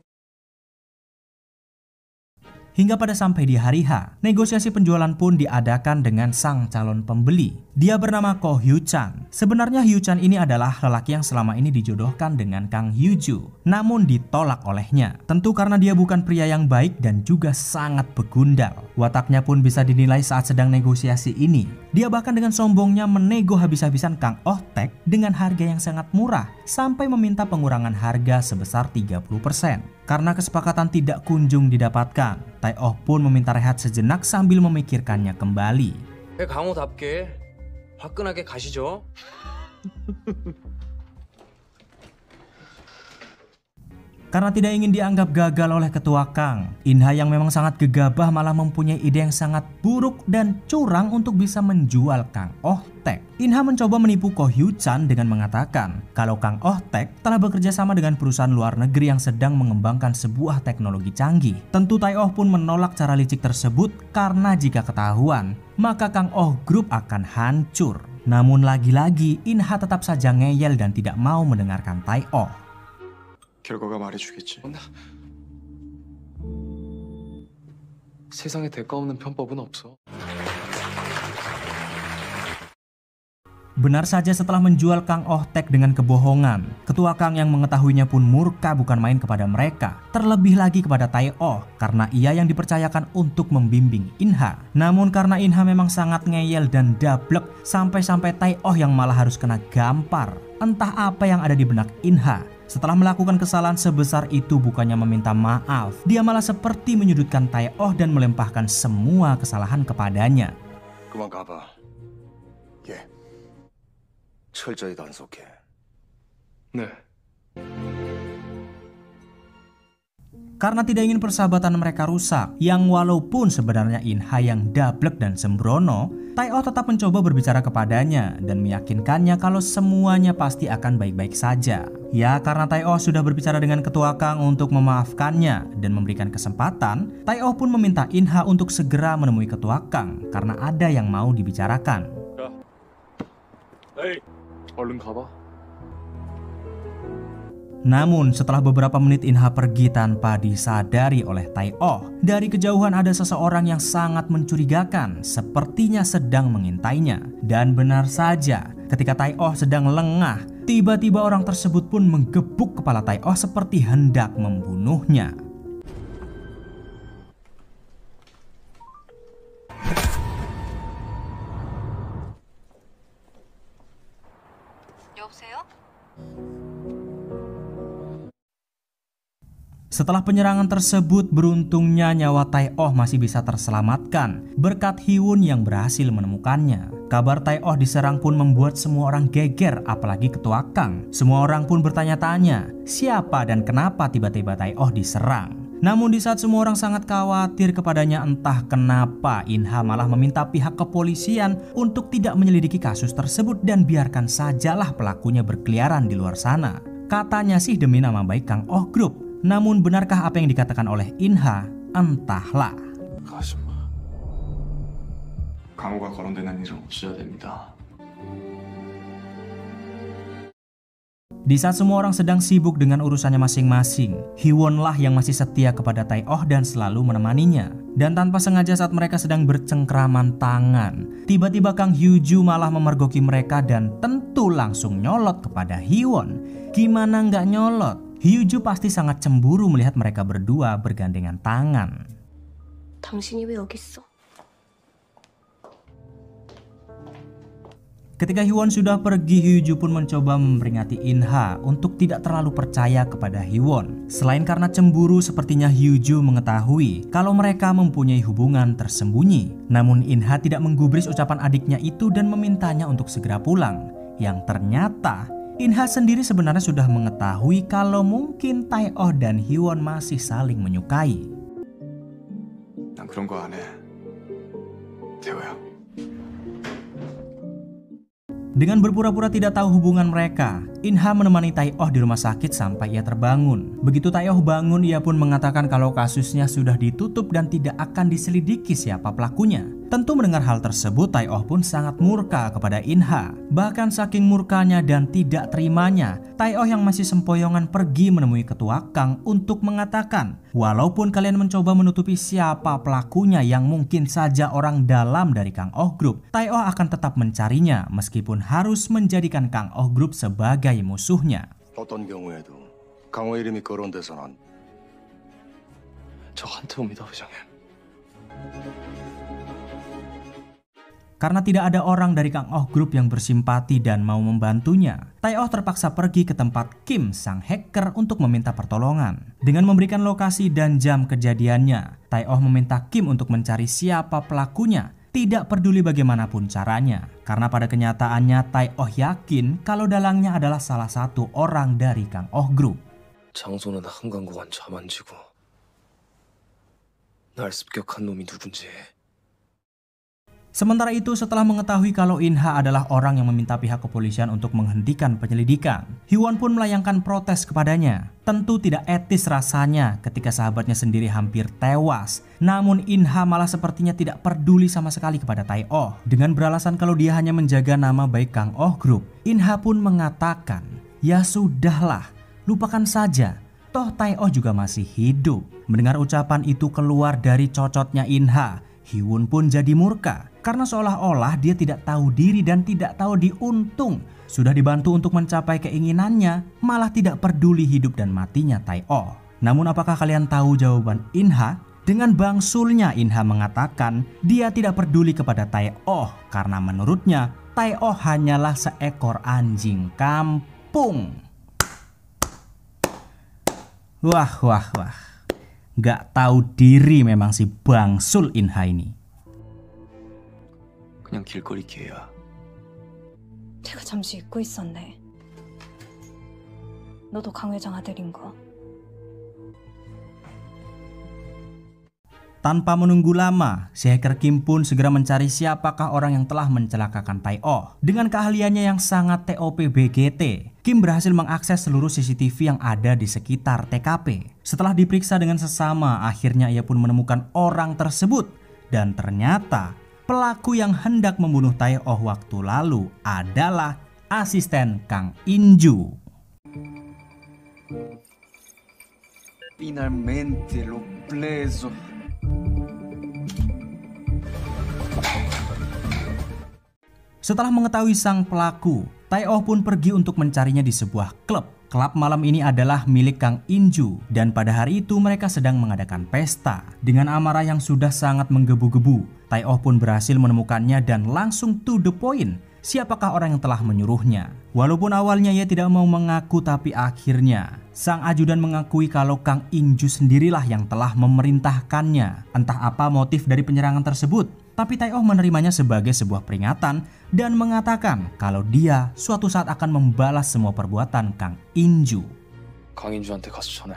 Hingga pada sampai di hari H, negosiasi penjualan pun diadakan dengan sang calon pembeli. Dia bernama Ko Hyu-chan. Sebenarnya Hyu-chan ini adalah lelaki yang selama ini dijodohkan dengan Kang Hyu-ju, namun ditolak olehnya. Tentu karena dia bukan pria yang baik dan juga sangat begundal. Wataknya pun bisa dinilai saat sedang negosiasi ini. Dia bahkan dengan sombongnya menego habis-habisan Kang Oh Tech dengan harga yang sangat murah, sampai meminta pengurangan harga sebesar 30%. Karena kesepakatan tidak kunjung didapatkan, Tai Oh pun meminta rehat sejenak sambil memikirkannya kembali. 강호답게 화끈하게 가시죠. Karena tidak ingin dianggap gagal oleh ketua Kang, Inha yang memang sangat gegabah malah mempunyai ide yang sangat buruk dan curang untuk bisa menjual Kang Oh Taek. Inha mencoba menipu Ko Hyu Chan dengan mengatakan kalau Kang Oh Taek telah bekerja sama dengan perusahaan luar negeri yang sedang mengembangkan sebuah teknologi canggih. Tentu Tai Oh pun menolak cara licik tersebut karena jika ketahuan, maka Kang Oh Group akan hancur. Namun lagi-lagi Inha tetap saja ngeyel dan tidak mau mendengarkan Tai Oh. 결과가 말해주겠지. 세상에 대가 없는 편법은 없어. Benar saja setelah menjual Kang Oh Taek dengan kebohongan, ketua Kang yang mengetahuinya pun murka bukan main kepada mereka, terlebih lagi kepada Tai Oh karena ia yang dipercayakan untuk membimbing Inha. Namun karena Inha memang sangat ngeyel dan dablek, sampai-sampai Tai Oh yang malah harus kena gampar. Entah apa yang ada di benak Inha. Setelah melakukan kesalahan sebesar itu, bukannya meminta maaf, dia malah seperti menyudutkan Tai Oh dan melempahkan semua kesalahan kepadanya. 그만 가봐. 예. 철저히 단속해. 네. Karena tidak ingin persahabatan mereka rusak, yang walaupun sebenarnya Inha yang dablek dan sembrono, Tai Oh tetap mencoba berbicara kepadanya dan meyakinkannya kalau semuanya pasti akan baik-baik saja. Ya, karena Tai Oh sudah berbicara dengan ketua Kang untuk memaafkannya dan memberikan kesempatan, Tai Oh pun meminta Inha untuk segera menemui ketua Kang karena ada yang mau dibicarakan. 얼른 가봐. Namun setelah beberapa menit Inha pergi tanpa disadari oleh Tai Oh. Dari kejauhan ada seseorang yang sangat mencurigakan, sepertinya sedang mengintainya. Dan benar saja, ketika Tai Oh sedang lengah, tiba-tiba orang tersebut pun menggebuk kepala Tai Oh seperti hendak membunuhnya. 여보세요? Setelah penyerangan tersebut, beruntungnya nyawa Tai Oh masih bisa terselamatkan berkat Hyun yang berhasil menemukannya. Kabar Tai Oh diserang pun membuat semua orang geger, apalagi ketua Kang. Semua orang pun bertanya-tanya, siapa dan kenapa tiba-tiba Tai Oh diserang. Namun di saat semua orang sangat khawatir kepadanya, entah kenapa Inha malah meminta pihak kepolisian untuk tidak menyelidiki kasus tersebut dan biarkan sajalah pelakunya berkeliaran di luar sana. Katanya sih demi nama baik Kang Oh Group. Namun benarkah apa yang dikatakan oleh Inha? Entahlah. 가지마. 강호가 거론되는 일은 없어야 됩니다. Di saat semua orang sedang sibuk dengan urusannya masing-masing, Hyun lah yang masih setia kepada Tai Oh dan selalu menemaninya. Dan tanpa sengaja saat mereka sedang bercengkraman tangan, tiba-tiba Kang Hyu-ju malah memergoki mereka dan tentu langsung nyolot kepada Hyun. Gimana nggak nyolot? Hyu-ju pasti sangat cemburu melihat mereka berdua bergandengan tangan. 당신이 왜 여기 있어? Ketika Hyun sudah pergi, Hyu-ju pun mencoba memperingati Inha untuk tidak terlalu percaya kepada Hyun. Selain karena cemburu, sepertinya Hyu-ju mengetahui kalau mereka mempunyai hubungan tersembunyi. Namun Inha tidak menggubris ucapan adiknya itu dan memintanya untuk segera pulang. Yang ternyata Inha sendiri sebenarnya sudah mengetahui kalau mungkin Tai Oh dan Hyun masih saling menyukai. 난 그런 거 안 해. 태호야. Dengan berpura-pura tidak tahu hubungan mereka, Inha menemani Tai Oh di rumah sakit sampai ia terbangun. Begitu Tai Oh bangun, ia pun mengatakan kalau kasusnya sudah ditutup dan tidak akan diselidiki siapa pelakunya. Tentu mendengar hal tersebut, Tai Oh pun sangat murka kepada Inha. Bahkan saking murkanya dan tidak terimanya, Tai Oh yang masih sempoyongan pergi menemui ketua Kang untuk mengatakan, walaupun kalian mencoba menutupi siapa pelakunya yang mungkin saja orang dalam dari Kang Oh Group, Tai Oh akan tetap mencarinya meskipun harus menjadikan Kang Oh Group sebagai musuhnya. 어떤 경우에도 강호 이름이 거론돼서는 저 한태호입니다, 회장님. Karena tidak ada orang dari Kang Oh Group yang bersimpati dan mau membantunya, Tai Oh terpaksa pergi ke tempat Kim sang hacker untuk meminta pertolongan. Dengan memberikan lokasi dan jam kejadiannya, Tai Oh meminta Kim untuk mencari siapa pelakunya, tidak peduli bagaimanapun caranya. Karena pada kenyataannya Tai Oh yakin kalau dalangnya adalah salah satu orang dari Kang Oh Group. 장소는 한강공원 자만지고 날 습격한 놈이 누군지. Sementara itu, setelah mengetahui kalau In-ha adalah orang yang meminta pihak kepolisian untuk menghentikan penyelidikan, Hee-won pun melayangkan protes kepadanya. Tentu tidak etis rasanya ketika sahabatnya sendiri hampir tewas. Namun In-ha malah sepertinya tidak peduli sama sekali kepada Tae-oh. Dengan beralasan kalau dia hanya menjaga nama baik Kang Oh Group, In-ha pun mengatakan, "Ya sudahlah, lupakan saja. Toh Tae-oh juga masih hidup." Mendengar ucapan itu keluar dari cocotnya In-ha, Hee-won pun jadi murka karena seolah-olah dia tidak tahu diri dan tidak tahu diuntung. Sudah dibantu untuk mencapai keinginannya, malah tidak peduli hidup dan matinya Tae-oh. Namun apakah kalian tahu jawaban In-ha? Dengan bangsulnya In-ha mengatakan dia tidak peduli kepada Tae-oh karena menurutnya Tae-oh hanyalah seekor anjing kampung. Wah. Gak tahu diri memang si bangsul In-ha ini. 그냥 길거리 개야. 내가 잠시 잊고 있었네. 너도 강 회장 아들인 거. Tanpa menunggu lama, si hacker Kim pun segera mencari siapakah orang yang telah mencelakakan Tae-oh. Dengan keahliannya yang sangat TOP BGT, Kim berhasil mengakses seluruh CCTV yang ada di sekitar TKP. Setelah diperiksa dengan sesama, akhirnya ia pun menemukan orang tersebut. Dan ternyata, pelaku yang hendak membunuh Tae-oh waktu lalu adalah asisten Kang In-ju. Finalmente l'ho preso. Setelah mengetahui sang pelaku, Tae-oh pun pergi untuk mencarinya di sebuah klub. Klub malam ini adalah milik Kang In-ju dan pada hari itu mereka sedang mengadakan pesta. Dengan amarah yang sudah sangat menggebu-gebu, Tae-oh pun berhasil menemukannya dan langsung to the point. Siapakah orang yang telah menyuruhnya? Walaupun awalnya ia tidak mau mengaku, tapi akhirnya sang ajudan mengakui kalau Kang In-ju sendirilah yang telah memerintahkannya. Entah apa motif dari penyerangan tersebut, tapi Tae-oh menerimanya sebagai sebuah peringatan dan mengatakan kalau dia suatu saat akan membalas semua perbuatan Kang In-ju. 강인주한테 가서 전해.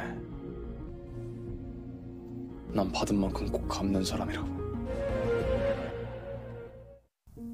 난 받은 만큼 꼭 갚는 사람이라고.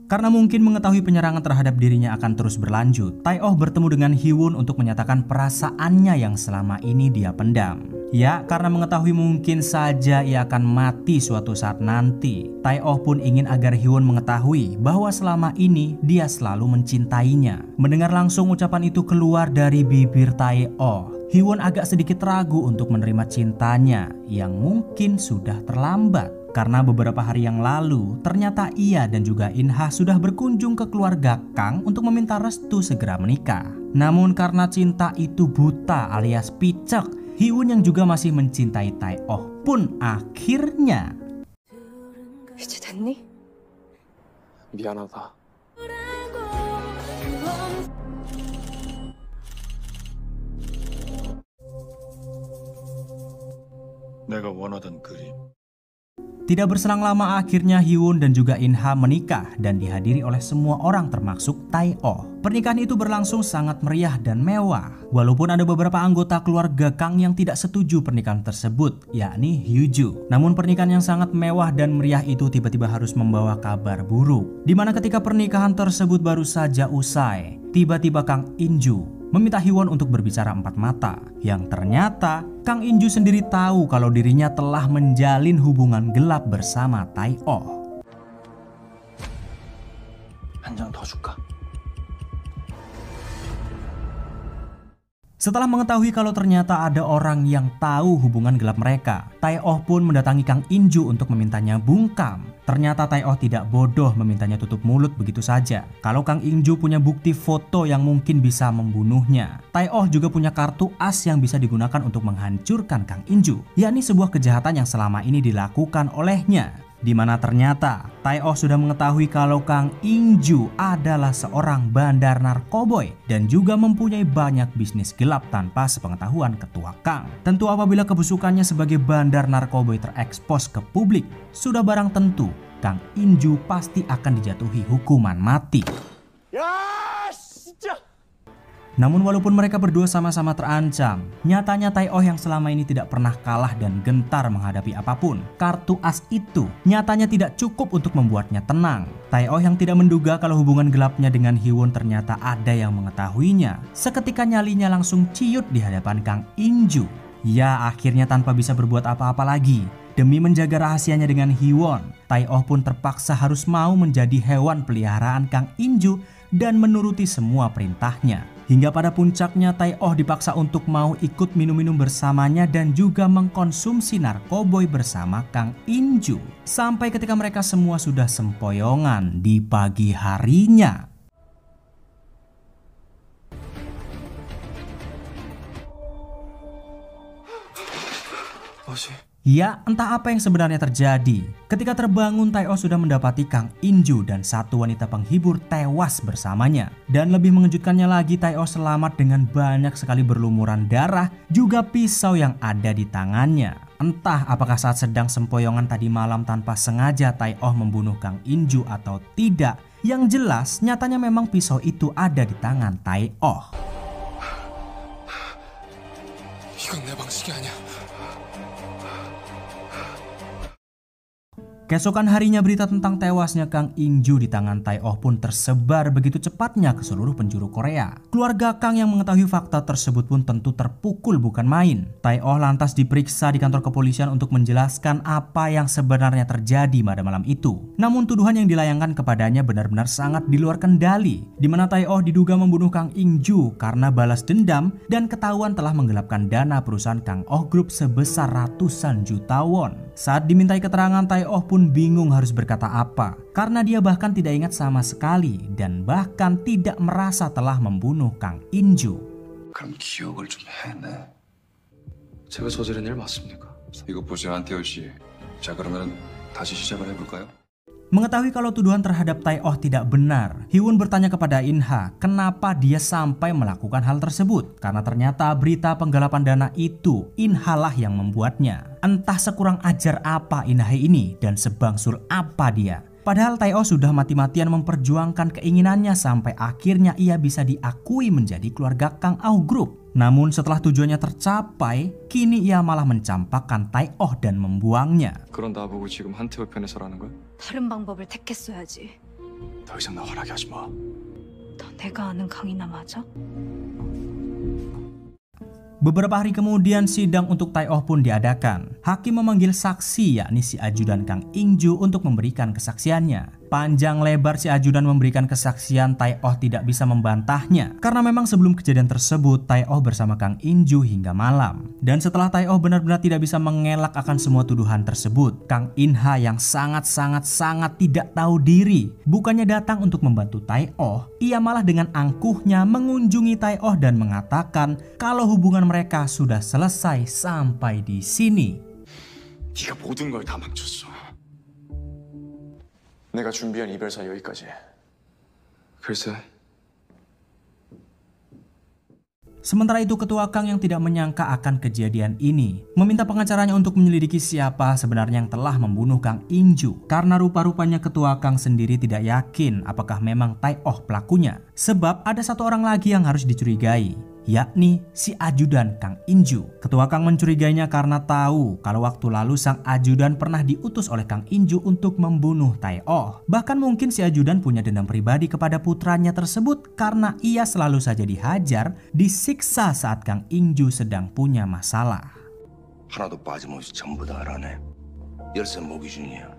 Karena mungkin mengetahui penyerangan terhadap dirinya akan terus berlanjut, Tae-oh bertemu dengan Hee-won untuk menyatakan perasaannya yang selama ini dia pendam. Ya, karena mengetahui mungkin saja ia akan mati suatu saat nanti, Tae-oh pun ingin agar Hee-won mengetahui bahwa selama ini dia selalu mencintainya. Mendengar langsung ucapan itu keluar dari bibir Tae-oh, Hee-won agak sedikit ragu untuk menerima cintanya yang mungkin sudah terlambat. Karena beberapa hari yang lalu, ternyata ia dan juga In-ha sudah berkunjung ke keluarga Kang untuk meminta restu segera menikah. Namun karena cinta itu buta alias picek, Hee-won yang juga masih mencintai Tae-oh pun akhirnya 이제 됐니? 미안하다. 내가 원하던 그림. Tidak berselang lama akhirnya Hee-won dan juga In-ha menikah dan dihadiri oleh semua orang termasuk Tae-oh. Pernikahan itu berlangsung sangat meriah dan mewah. Walaupun ada beberapa anggota keluarga Kang yang tidak setuju pernikahan tersebut, yakni Hyu-ju. Namun pernikahan yang sangat mewah dan meriah itu tiba-tiba harus membawa kabar buruk. Dimana ketika pernikahan tersebut baru saja usai, tiba-tiba Kang In-ju meminta Hee-won untuk berbicara empat mata. Yang ternyata Kang In-ju sendiri tahu kalau dirinya telah menjalin hubungan gelap bersama Tae-oh. 한 장 더 줄까? Setelah mengetahui kalau ternyata ada orang yang tahu hubungan gelap mereka, Tae-oh pun mendatangi Kang In-ju untuk memintanya bungkam. Ternyata Tae-oh tidak bodoh memintanya tutup mulut begitu saja. Kalau Kang In-ju punya bukti foto yang mungkin bisa membunuhnya, Tae-oh juga punya kartu as yang bisa digunakan untuk menghancurkan Kang In-ju, yakni sebuah kejahatan yang selama ini dilakukan olehnya. Di mana ternyata Tae-oh sudah mengetahui kalau Kang In-ju adalah seorang bandar narkoboy dan juga mempunyai banyak bisnis gelap tanpa sepengetahuan ketua Kang. Tentu apabila kebusukannya sebagai bandar narkoboy terekspos ke publik, sudah barang tentu Kang In-ju pasti akan dijatuhi hukuman mati. Namun walaupun mereka berdua sama-sama terancam, nyatanya Tai-Oh yang selama ini tidak pernah kalah dan gentar menghadapi apapun, kartu as itu nyatanya tidak cukup untuk membuatnya tenang. Tai-Oh yang tidak menduga kalau hubungan gelapnya dengan Hee-won ternyata ada yang mengetahuinya. Seketika nyalinya langsung ciut di hadapan Kang In-ju. Ya, akhirnya tanpa bisa berbuat apa-apa lagi. Demi menjaga rahasianya dengan Hee-won, Tai-Oh pun terpaksa harus mau menjadi hewan peliharaan Kang In-ju dan menuruti semua perintahnya. Hingga pada puncaknya Tai-Oh dipaksa untuk mau ikut minum-minum bersamanya dan juga mengkonsumsi narkoboy bersama Kang In-ju. Sampai ketika mereka semua sudah sempoyongan di pagi harinya. Ya, entah apa yang sebenarnya terjadi. Ketika terbangun, Tai-Oh sudah mendapati Kang In-ju dan satu wanita penghibur tewas bersamanya. Dan lebih mengejutkannya lagi, Tai-Oh selamat dengan banyak sekali berlumuran darah, juga pisau yang ada di tangannya. Entah apakah saat sedang sempoyongan tadi malam tanpa sengaja Tai-Oh membunuh Kang In-ju atau tidak. Yang jelas, nyatanya memang pisau itu ada di tangan Tai-Oh. 이건 내 방식이 아니야. Keesokan harinya berita tentang tewasnya Kang In-ju di tangan Tai-Oh pun tersebar begitu cepatnya ke seluruh penjuru Korea. Keluarga Kang yang mengetahui fakta tersebut pun tentu terpukul bukan main. Tai-Oh lantas diperiksa di kantor kepolisian untuk menjelaskan apa yang sebenarnya terjadi pada malam itu. Namun tuduhan yang dilayangkan kepadanya benar-benar sangat di luar kendali, di mana Tai-Oh diduga membunuh Kang In-ju karena balas dendam dan ketahuan telah menggelapkan dana perusahaan Kang Oh Group sebesar ratusan juta won. Saat dimintai keterangan, Tai-Oh pun bingung harus berkata apa, karena dia bahkan tidak ingat sama sekali dan bahkan tidak merasa telah membunuh Kang In-ju. 그럼 기억을 좀 해내. 제가 저지른 일 맞습니까? 이거 보세요, 안태호 씨. 자, 그러면 다시 시작을 해볼까요? Mengetahui kalau tuduhan terhadap Tai-Oh tidak benar, Hee-won bertanya kepada In-ha kenapa dia sampai melakukan hal tersebut. Karena ternyata berita penggelapan dana itu In-ha lah yang membuatnya. Entah sekurang ajar apa In-ha ini dan sebangsul apa dia. Padahal Tai-Oh sudah mati-matian memperjuangkan keinginannya sampai akhirnya ia bisa diakui menjadi keluarga Kang Oh Group. Namun setelah tujuannya tercapai, kini ia malah mencampakkan Tai-Oh dan membuangnya. 그런 나보고 지금 한태호 편에 서라는 거야? 다른 방법을 택했어야지. 더 이상 나 화나게 하지 마. 너 내가 아는 강이나 맞아? Beberapa hari kemudian sidang untuk Tai-Oh pun diadakan. Hakim memanggil saksi yakni si ajudan Kang In-ju untuk memberikan kesaksiannya. Panjang lebar si ajudan memberikan kesaksian, Tai-Oh tidak bisa membantahnya. Karena memang sebelum kejadian tersebut Tai-Oh bersama Kang In-ju hingga malam. Dan setelah Tai-Oh benar-benar tidak bisa mengelak akan semua tuduhan tersebut, Kang In-ha yang sangat tidak tahu diri, bukannya datang untuk membantu Tai-Oh, ia malah dengan angkuhnya mengunjungi Tai-Oh dan mengatakan kalau hubungan mereka sudah selesai sampai di sini. 네가 모든 걸 다 망쳤어. 내가 준비한 이별사 여기까지. 글쎄. Sementara itu ketua Kang yang tidak menyangka akan kejadian ini meminta pengacaranya untuk menyelidiki siapa sebenarnya yang telah membunuh Kang In-ju. Karena rupa-rupanya ketua Kang sendiri tidak yakin apakah memang Tai-Oh pelakunya. Sebab ada satu orang lagi yang harus dicurigai, yakni si ajudan Kang In-ju. Ketua Kang mencurigainya karena tahu kalau waktu lalu sang ajudan pernah diutus oleh Kang In-ju untuk membunuh Tai-Oh. Bahkan mungkin si ajudan punya dendam pribadi kepada putranya tersebut karena ia selalu saja dihajar, disiksa saat Kang In-ju sedang punya masalah. 하나도 빠짐없이 전부 다 알아내. 열쇠 모기 중이야.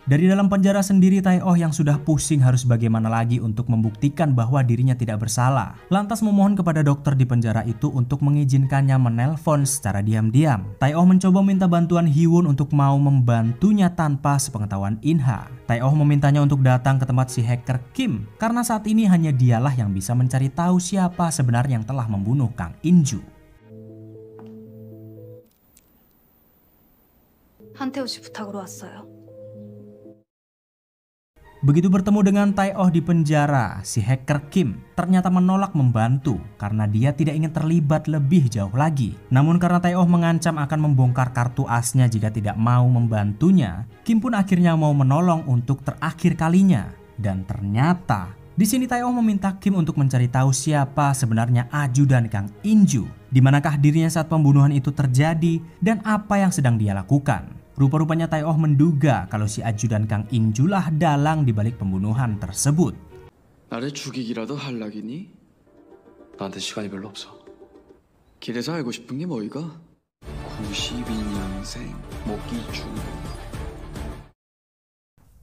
Dari dalam penjara sendiri, Tai-Oh yang sudah pusing harus bagaimana lagi untuk membuktikan bahwa dirinya tidak bersalah, lantas memohon kepada dokter di penjara itu untuk mengizinkannya menelpon secara diam-diam. Tai-Oh mencoba minta bantuan Hee-won untuk mau membantunya tanpa sepengetahuan In-ha. Tai-Oh memintanya untuk datang ke tempat si hacker Kim, karena saat ini hanya dialah yang bisa mencari tahu siapa sebenarnya yang telah membunuh Kang In-ju. 한태호 씨 부탁으로 왔어요. Begitu bertemu dengan Tae-oh di penjara, si hacker Kim ternyata menolak membantu karena dia tidak ingin terlibat lebih jauh lagi. Namun karena Tae-oh mengancam akan membongkar kartu asnya jika tidak mau membantunya, Kim pun akhirnya mau menolong untuk terakhir kalinya. Dan ternyata di sini Tae-oh meminta Kim untuk mencari tahu siapa sebenarnya ajudan Kang In-ju, di manakah dirinya saat pembunuhan itu terjadi dan apa yang sedang dia lakukan. Rupa-rupanya Tae-oh menduga kalau si ajudan Kang In-ju lah dalang di balik pembunuhan tersebut. 나를 죽이기라도 할락이니? 나한테 시간이 별로 없어. 길에서 알고 싶은 게 뭐이가? 92년생 모기주.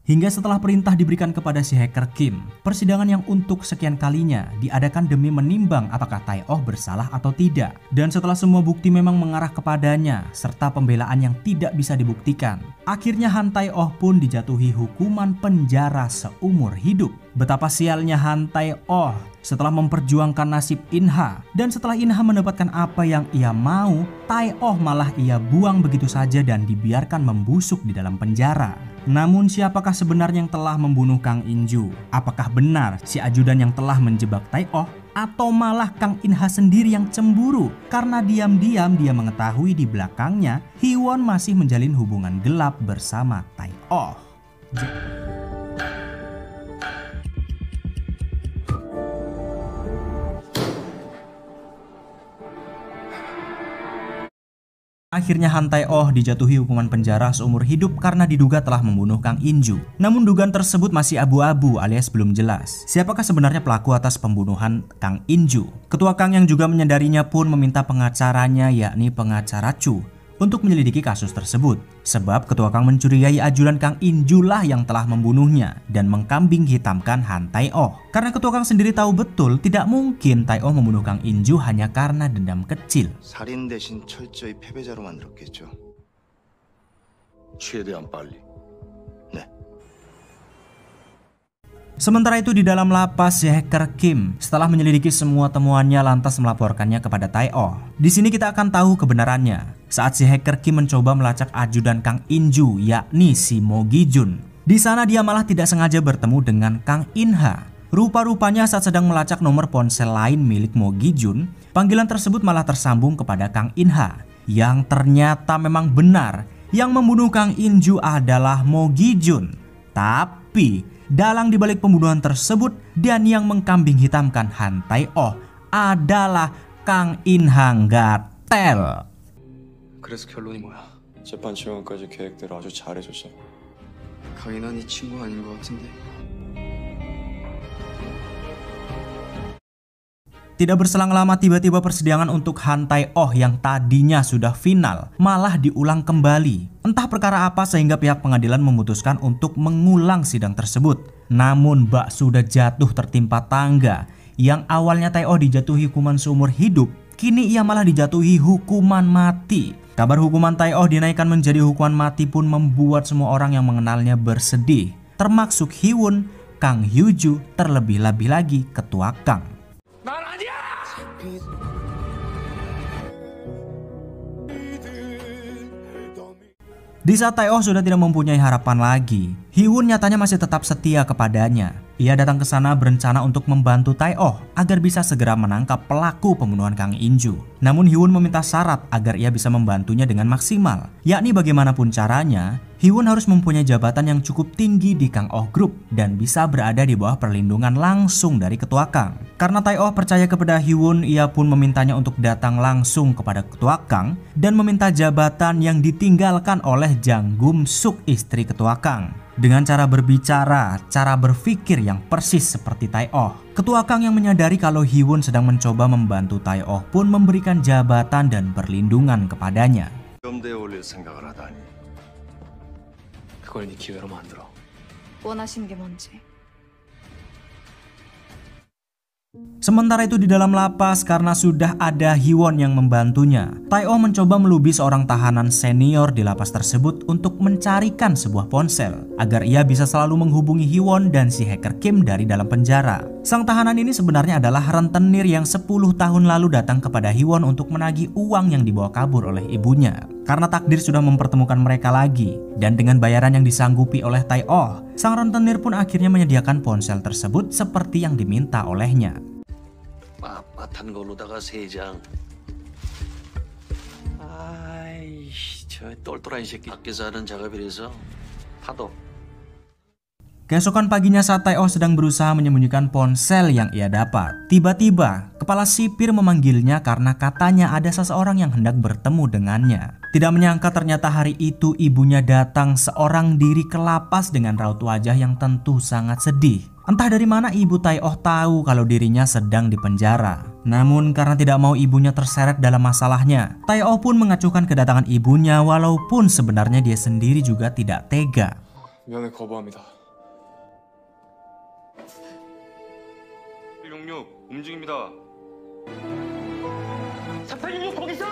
Hingga setelah perintah diberikan kepada si hacker Kim, persidangan yang untuk sekian kalinya diadakan demi menimbang apakah Tae-oh bersalah atau tidak. Dan setelah semua bukti memang mengarah kepadanya, serta pembelaan yang tidak bisa dibuktikan, akhirnya Han Tae-oh pun dijatuhi hukuman penjara seumur hidup. Betapa sialnya Han Tae-oh setelah memperjuangkan nasib In-ha, dan setelah In-ha mendapatkan apa yang ia mau, Tae-oh malah ia buang begitu saja dan dibiarkan membusuk di dalam penjara. Namun siapakah sebenarnya yang telah membunuh Kang In-ju? Apakah benar si ajudan yang telah menjebak Tae-oh? Atau malah Kang In-ha sendiri yang cemburu karena diam-diam dia mengetahui di belakangnya Hee-won masih menjalin hubungan gelap bersama Tae-oh? Akhirnya Han Tae-oh dijatuhi hukuman penjara seumur hidup karena diduga telah membunuh Kang In-ju. Namun dugaan tersebut masih abu-abu alias belum jelas. Siapakah sebenarnya pelaku atas pembunuhan Kang In-ju? Ketua Kang yang juga menyadarinya pun meminta pengacaranya, yakni pengacara Chu, untuk menyelidiki kasus tersebut. Sebab Ketua Kang mencurigai ajudan Kang In-ju lah yang telah membunuhnya dan mengkambing hitamkan Han Tae-oh. Karena Ketua Kang sendiri tahu betul tidak mungkin Tae-oh membunuh Kang In-ju hanya karena dendam kecil. 살인 대신 철저히 패배자로 만들었겠죠. 최대한 빨리. 네. Sementara itu di dalam lapas, si hacker Kim setelah menyelidiki semua temuannya lantas melaporkannya kepada Tae-oh. Di sini kita akan tahu kebenarannya. Saat si hacker Kim mencoba melacak ajudan Kang In-ju, yakni si Mo Gi-jun. Di sana dia malah tidak sengaja bertemu dengan Kang In-ha. Rupa-rupanya saat sedang melacak nomor ponsel lain milik Mo Gi-jun, panggilan tersebut malah tersambung kepada Kang In-ha. Yang ternyata memang benar, yang membunuh Kang In-ju adalah Mo Gi-jun. Tapi dalang dibalik pembunuhan tersebut dan yang mengkambing hitamkan Han Tae-oh adalah Kang In-ha Gatel. 그래서 결론이 뭐야? 재판 지원까지 계획대로 아주 잘해줬어. 강인한 이 친구 아닌 것 같은데. Tidak berselang lama tiba-tiba persidangan untuk Han Tae-oh yang tadinya sudah final malah diulang kembali. Entah perkara apa sehingga pihak pengadilan memutuskan untuk mengulang sidang tersebut. Namun bak sudah jatuh tertimpa tangga. Yang awalnya Tae-oh dijatuhi hukuman seumur hidup, kini ia malah dijatuhi hukuman mati. Kabar hukuman Tae-oh dinaikkan menjadi hukuman mati pun membuat semua orang yang mengenalnya bersedih, termasuk Hee-won, Kang Hyu-ju, terlebih-lebih lagi Ketua Kang. Di saat Tae-oh sudah tidak mempunyai harapan lagi, Hee-won nyatanya masih tetap setia kepadanya. Ia datang ke sana berencana untuk membantu Tae-oh agar bisa segera menangkap pelaku pembunuhan Kang In-ju. Namun Hee-won meminta syarat agar ia bisa membantunya dengan maksimal, yakni bagaimanapun caranya, Hee-won harus mempunyai jabatan yang cukup tinggi di Kang-oh Group dan bisa berada di bawah perlindungan langsung dari Ketua Kang. Karena Tae-oh percaya kepada Hee-won, ia pun memintanya untuk datang langsung kepada Ketua Kang dan meminta jabatan yang ditinggalkan oleh Jang Gum-suk, istri Ketua Kang. Dengan cara berbicara, cara berpikir yang persis seperti Tae-oh. Ketua Kang yang menyadari kalau Hee-won sedang mencoba membantu Tae-oh pun memberikan jabatan dan perlindungan kepadanya. 염두에 올릴 생각을 하다니. 그걸 네 기회로 만들어. 원하시는 게 뭔지. Sementara itu di dalam lapas, karena sudah ada Hee-won yang membantunya, Tae-oh mencoba melobi seorang tahanan senior di lapas tersebut untuk mencarikan sebuah ponsel agar ia bisa selalu menghubungi Hee-won dan si hacker Kim dari dalam penjara. Sang tahanan ini sebenarnya adalah rentenir yang 10 tahun lalu datang kepada Hee-won untuk menagih uang yang dibawa kabur oleh ibunya. karena takdir sudah mempertemukan mereka lagi. Dan dengan bayaran yang disanggupi oleh Tai-Oh, sang rentenir pun akhirnya menyediakan ponsel tersebut seperti yang diminta olehnya. 빳빳한 걸로다가 3장. 아이씨, 저 똘똘한 새끼 밖에서 하는 작업이라서 파도. Keesokan paginya saat Tai-Oh sedang berusaha menyembunyikan ponsel yang ia dapat, tiba-tiba kepala sipir memanggilnya karena katanya ada seseorang yang hendak bertemu dengannya. Tidak menyangka ternyata hari itu ibunya datang seorang diri ke lapas dengan raut wajah yang tentu sangat sedih. Entah dari mana ibu Tai-Oh tahu kalau dirinya sedang dipenjara. Namun karena tidak mau ibunya terseret dalam masalahnya, Tai-Oh pun mengacuhkan kedatangan ibunya walaupun sebenarnya dia sendiri juga tidak tega. 미안해, 거부합니다. 166 움직입니다. 3866 거기 있어!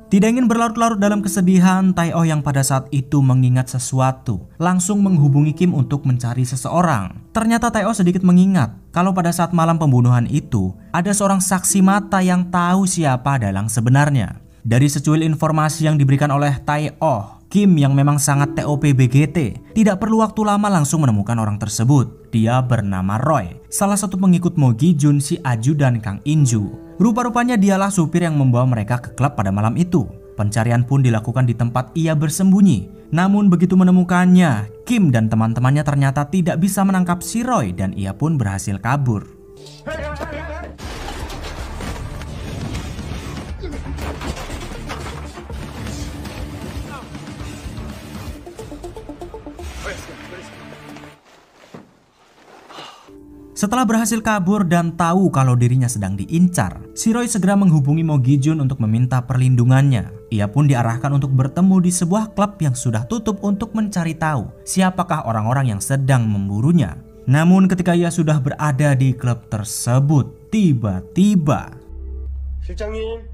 Tidak ingin berlarut-larut dalam kesedihan, Tai-Oh yang pada saat itu mengingat sesuatu langsung menghubungi Kim untuk mencari seseorang. Ternyata Tai-Oh sedikit mengingat kalau pada saat malam pembunuhan itu ada seorang saksi mata yang tahu siapa dalang sebenarnya. Dari secuil informasi yang diberikan oleh Tai-Oh, Kim yang memang sangat TOP BGT tidak perlu waktu lama langsung menemukan orang tersebut. Dia bernama Roy, salah satu pengikut Mo Gi-jun, si Aju dan Kang In-ju. Rupa-rupanya dialah supir yang membawa mereka ke klub pada malam itu. Pencarian pun dilakukan di tempat ia bersembunyi. Namun begitu menemukannya, Kim dan teman-temannya ternyata tidak bisa menangkap si Roy dan ia pun berhasil kabur. Setelah berhasil kabur dan tahu kalau dirinya sedang diincar, si Roy segera menghubungi Mo Gi-jun untuk meminta perlindungannya. Ia pun diarahkan untuk bertemu di sebuah klub yang sudah tutup untuk mencari tahu siapakah orang-orang yang sedang memburunya. Namun ketika ia sudah berada di klub tersebut, tiba-tiba 실장님.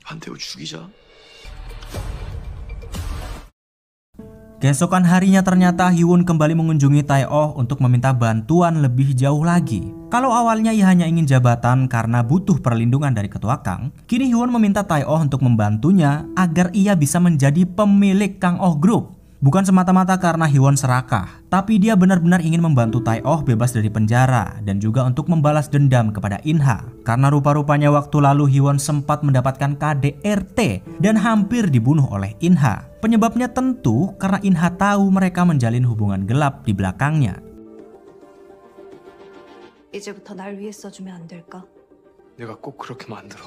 한태호 죽이자. keesokan harinya ternyata Hyewon kembali mengunjungi Tai-Oh untuk meminta bantuan lebih jauh lagi. Kalau awalnya ia hanya ingin jabatan karena butuh perlindungan dari ketua Kang, kini Hyewon meminta Tai-Oh untuk membantunya agar ia bisa menjadi pemilik Kang Oh Group. Bukan semata-mata karena Hyewon serakah, tapi dia benar-benar ingin membantu Tai-Oh bebas dari penjara dan juga untuk membalas dendam kepada In-ha. Karena rupa-rupanya waktu lalu Hyewon sempat mendapatkan KDRT dan hampir dibunuh oleh In-ha. Penyebabnya tentu karena In-ha tahu mereka menjalin hubungan gelap di belakangnya. 이제부터 날 위해 써주면 안 될까? 내가 꼭 그렇게 만들어.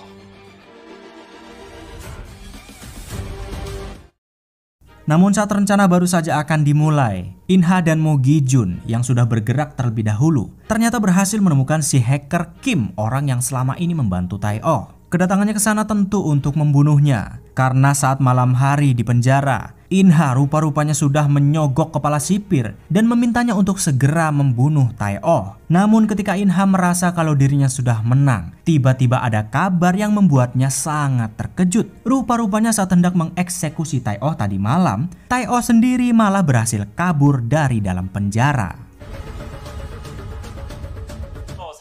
Namun saat rencana baru saja akan dimulai, In-ha dan Mo Gi-jun yang sudah bergerak terlebih dahulu ternyata berhasil menemukan si hacker Kim, orang yang selama ini membantu Tai-Oh. Kedatangannya ke sana tentu untuk membunuhnya, karena saat malam hari di penjara, In-ha rupa-rupanya sudah menyogok kepala sipir dan memintanya untuk segera membunuh Tai-Oh. Namun ketika In-ha merasa kalau dirinya sudah menang, tiba-tiba ada kabar yang membuatnya sangat terkejut. Rupa-rupanya saat hendak mengeksekusi Tai-Oh tadi malam, Tai-Oh sendiri malah berhasil kabur dari dalam penjara.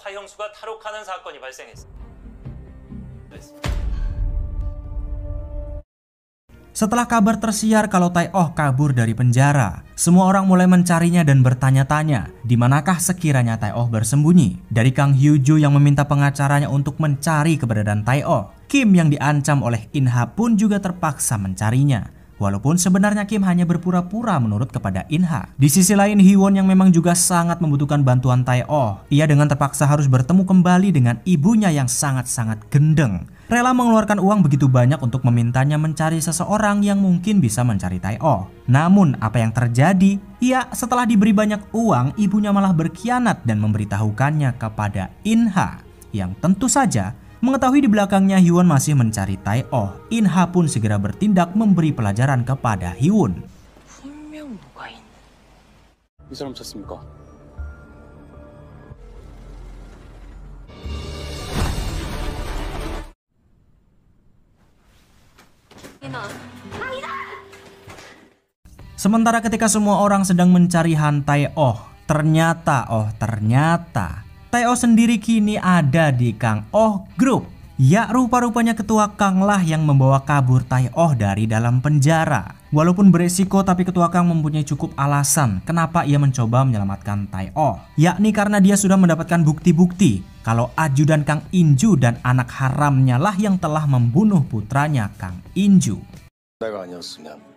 사형수가 탈옥하는 사건이 발생했습니다. Setelah kabar tersiar kalau Tai-Oh kabur dari penjara, semua orang mulai mencarinya dan bertanya-tanya di manakah sekiranya Tai-Oh bersembunyi. Dari Kang Hyo-ju yang meminta pengacaranya untuk mencari keberadaan Tai-Oh, Kim yang diancam oleh In-ha pun juga terpaksa mencarinya. Walaupun sebenarnya Kim hanya berpura-pura menurut kepada In-ha. Di sisi lain, Hyewon yang memang juga sangat membutuhkan bantuan Tai-Oh, ia dengan terpaksa harus bertemu kembali dengan ibunya yang sangat-sangat gendeng. Rela mengeluarkan uang begitu banyak untuk memintanya mencari seseorang yang mungkin bisa mencari Tai-Oh. Namun apa yang terjadi? Ya, setelah diberi banyak uang, ibunya malah berkhianat dan memberitahukannya kepada In-ha, yang tentu saja mengetahui di belakangnya Hyewon masih mencari Tai-Oh. In-ha pun segera bertindak memberi pelajaran kepada Hyewon. 이 사람 찾습니까? 이나, Sementara ketika semua orang sedang mencari Han Tae-oh, ternyata Tae-oh sendiri kini ada di Kang Oh Group. Ya, rupa-rupanya ketua Kang lah yang membawa kabur Tae-oh dari dalam penjara. Walaupun beresiko, tapi ketua Kang mempunyai cukup alasan kenapa ia mencoba menyelamatkan Tae-oh. Yakni karena dia sudah mendapatkan bukti-bukti kalau ajudan Kang In-ju dan anak haramnya lah yang telah membunuh putranya Kang In-ju. 내가 아니었으면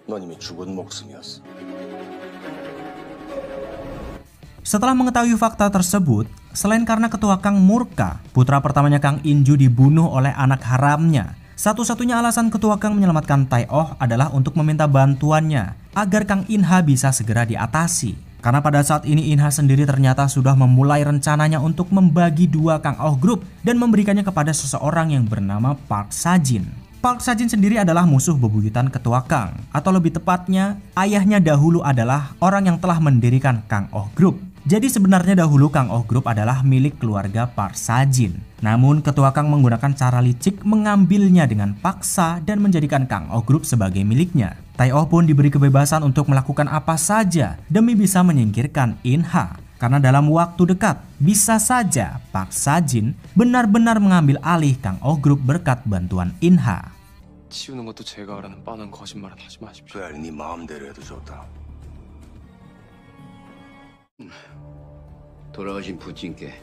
넌 이미 죽은 목숨이었어. Setelah mengetahui fakta tersebut, selain karena ketua Kang murka, putra pertamanya Kang In-ju dibunuh oleh anak haramnya. Satu-satunya alasan ketua Kang menyelamatkan Tae-oh adalah untuk meminta bantuannya agar Kang In-ha bisa segera diatasi. Karena pada saat ini In-ha sendiri ternyata sudah memulai rencananya untuk membagi dua Kang Oh Group dan memberikannya kepada seseorang yang bernama Park Sa-jin. Park Sa-jin sendiri adalah musuh bebuyutan ketua Kang, atau lebih tepatnya ayahnya dahulu adalah orang yang telah mendirikan Kang Oh Group. Jadi sebenarnya dahulu Kang Oh Group adalah milik keluarga Park Sa-jin. Namun ketua Kang menggunakan cara licik mengambilnya dengan paksa dan menjadikan Kang Oh Group sebagai miliknya. Tae-oh pun diberi kebebasan untuk melakukan apa saja demi bisa menyingkirkan In-ha. Karena dalam waktu dekat bisa saja Park Sa-jin benar-benar mengambil alih Kang Oh Group berkat bantuan In-ha. 치우는 것도 제가 하라는 뻔한 거짓말은 하지 마십시오. 그래, 네 마음대로 해도 좋다. 돌아가신 부친께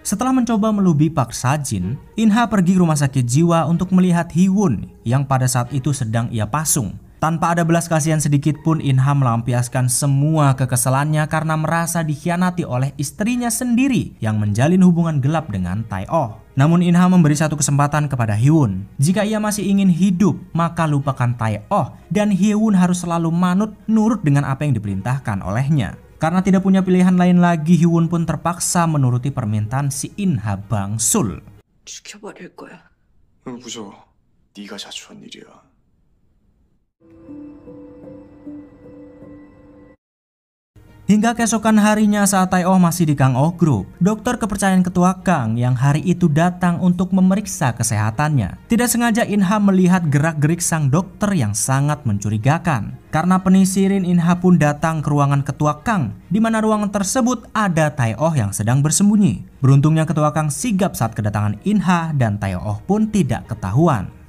Setelah mencoba melobi Park Sa-jin, In-ha pergi ke rumah sakit jiwa untuk melihat Hee-won yang pada saat itu sedang ia pasung. Tanpa ada belas kasihan sedikit pun, In-ha melampiaskan semua kekesalannya karena merasa dikhianati oleh istrinya sendiri yang menjalin hubungan gelap dengan Tae-oh. Namun In-ha memberi satu kesempatan kepada Hee-won. Jika ia masih ingin hidup, maka lupakan Tae-oh dan Hee-won harus selalu manut nurut dengan apa yang diperintahkan olehnya. Karena tidak punya pilihan lain lagi, Hee-won pun terpaksa menuruti permintaan si In-ha bangsul. 죽여버릴 거야. 무서워. 네가 자초한 일이야. Hingga keesokan harinya saat Tae-oh masih di Kang Oh Group, dokter kepercayaan ketua Kang yang hari itu datang untuk memeriksa kesehatannya. Tidak sengaja In-ha melihat gerak-gerik sang dokter yang sangat mencurigakan. Karena penisirin, In-ha pun datang ke ruangan ketua Kang, di mana ruangan tersebut ada Tae-oh yang sedang bersembunyi. Beruntungnya ketua Kang sigap saat kedatangan In-ha dan Tae-oh pun tidak ketahuan.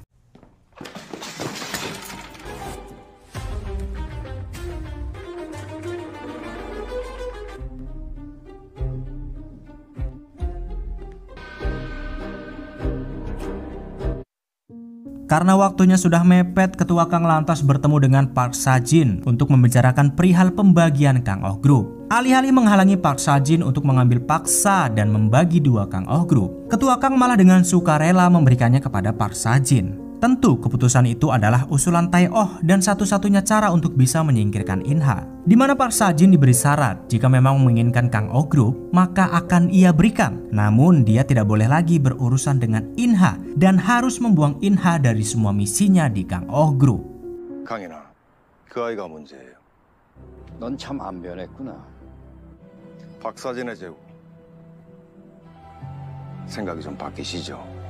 Karena waktunya sudah mepet, ketua Kang lantas bertemu dengan Park Sa-jin untuk membicarakan perihal pembagian Kang Oh Group. Alih-alih menghalangi Park Sa-jin untuk mengambil paksa dan membagi dua Kang Oh Group, ketua Kang malah dengan sukarela memberikannya kepada Park Sa-jin. Tentu keputusan itu adalah usulan Tae-oh dan satu-satunya cara untuk bisa menyingkirkan In-ha. Di mana Park Sa-jin diberi syarat jika memang menginginkan Kang Oh Group maka akan ia berikan. Namun dia tidak boleh lagi berurusan dengan In-ha dan harus membuang In-ha dari semua misinya di Kang Oh Group. 강인아, 그 아이가 문제예요. 넌 참 안 변했구나. 박사진의 제국. 생각이 좀 바뀌시죠?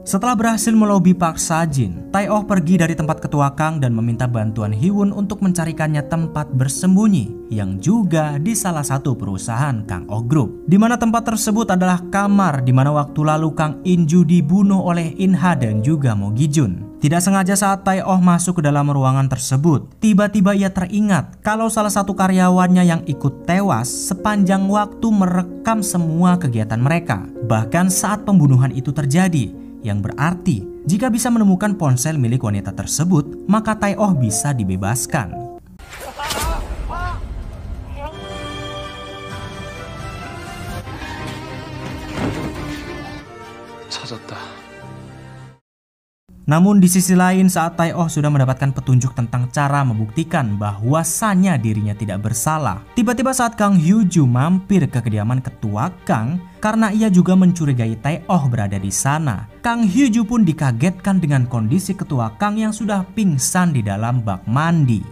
Setelah berhasil melobi Park Sa-jin, Tae-oh pergi dari tempat ketua Kang dan meminta bantuan Hee-won untuk mencarikannya tempat bersembunyi yang juga di salah satu perusahaan Kang Oh Group. Di mana tempat tersebut adalah kamar di mana waktu lalu Kang In-ju dibunuh oleh In-ha dan juga Mo Gi-jun. Tidak sengaja saat Tae-oh masuk ke dalam ruangan tersebut, tiba-tiba ia teringat kalau salah satu karyawannya yang ikut tewas sepanjang waktu merekam semua kegiatan mereka. Bahkan saat pembunuhan itu terjadi, yang berarti jika bisa menemukan ponsel milik wanita tersebut, maka Tae-oh bisa dibebaskan. 찾았다. Namun di sisi lain, saat Tae-oh sudah mendapatkan petunjuk tentang cara membuktikan bahwasannya dirinya tidak bersalah, tiba-tiba saat Kang Hyu-ju mampir ke kediaman ketua Kang karena ia juga mencurigai Tae-oh berada di sana, Kang Hyu-ju pun dikagetkan dengan kondisi ketua Kang yang sudah pingsan di dalam bak mandi.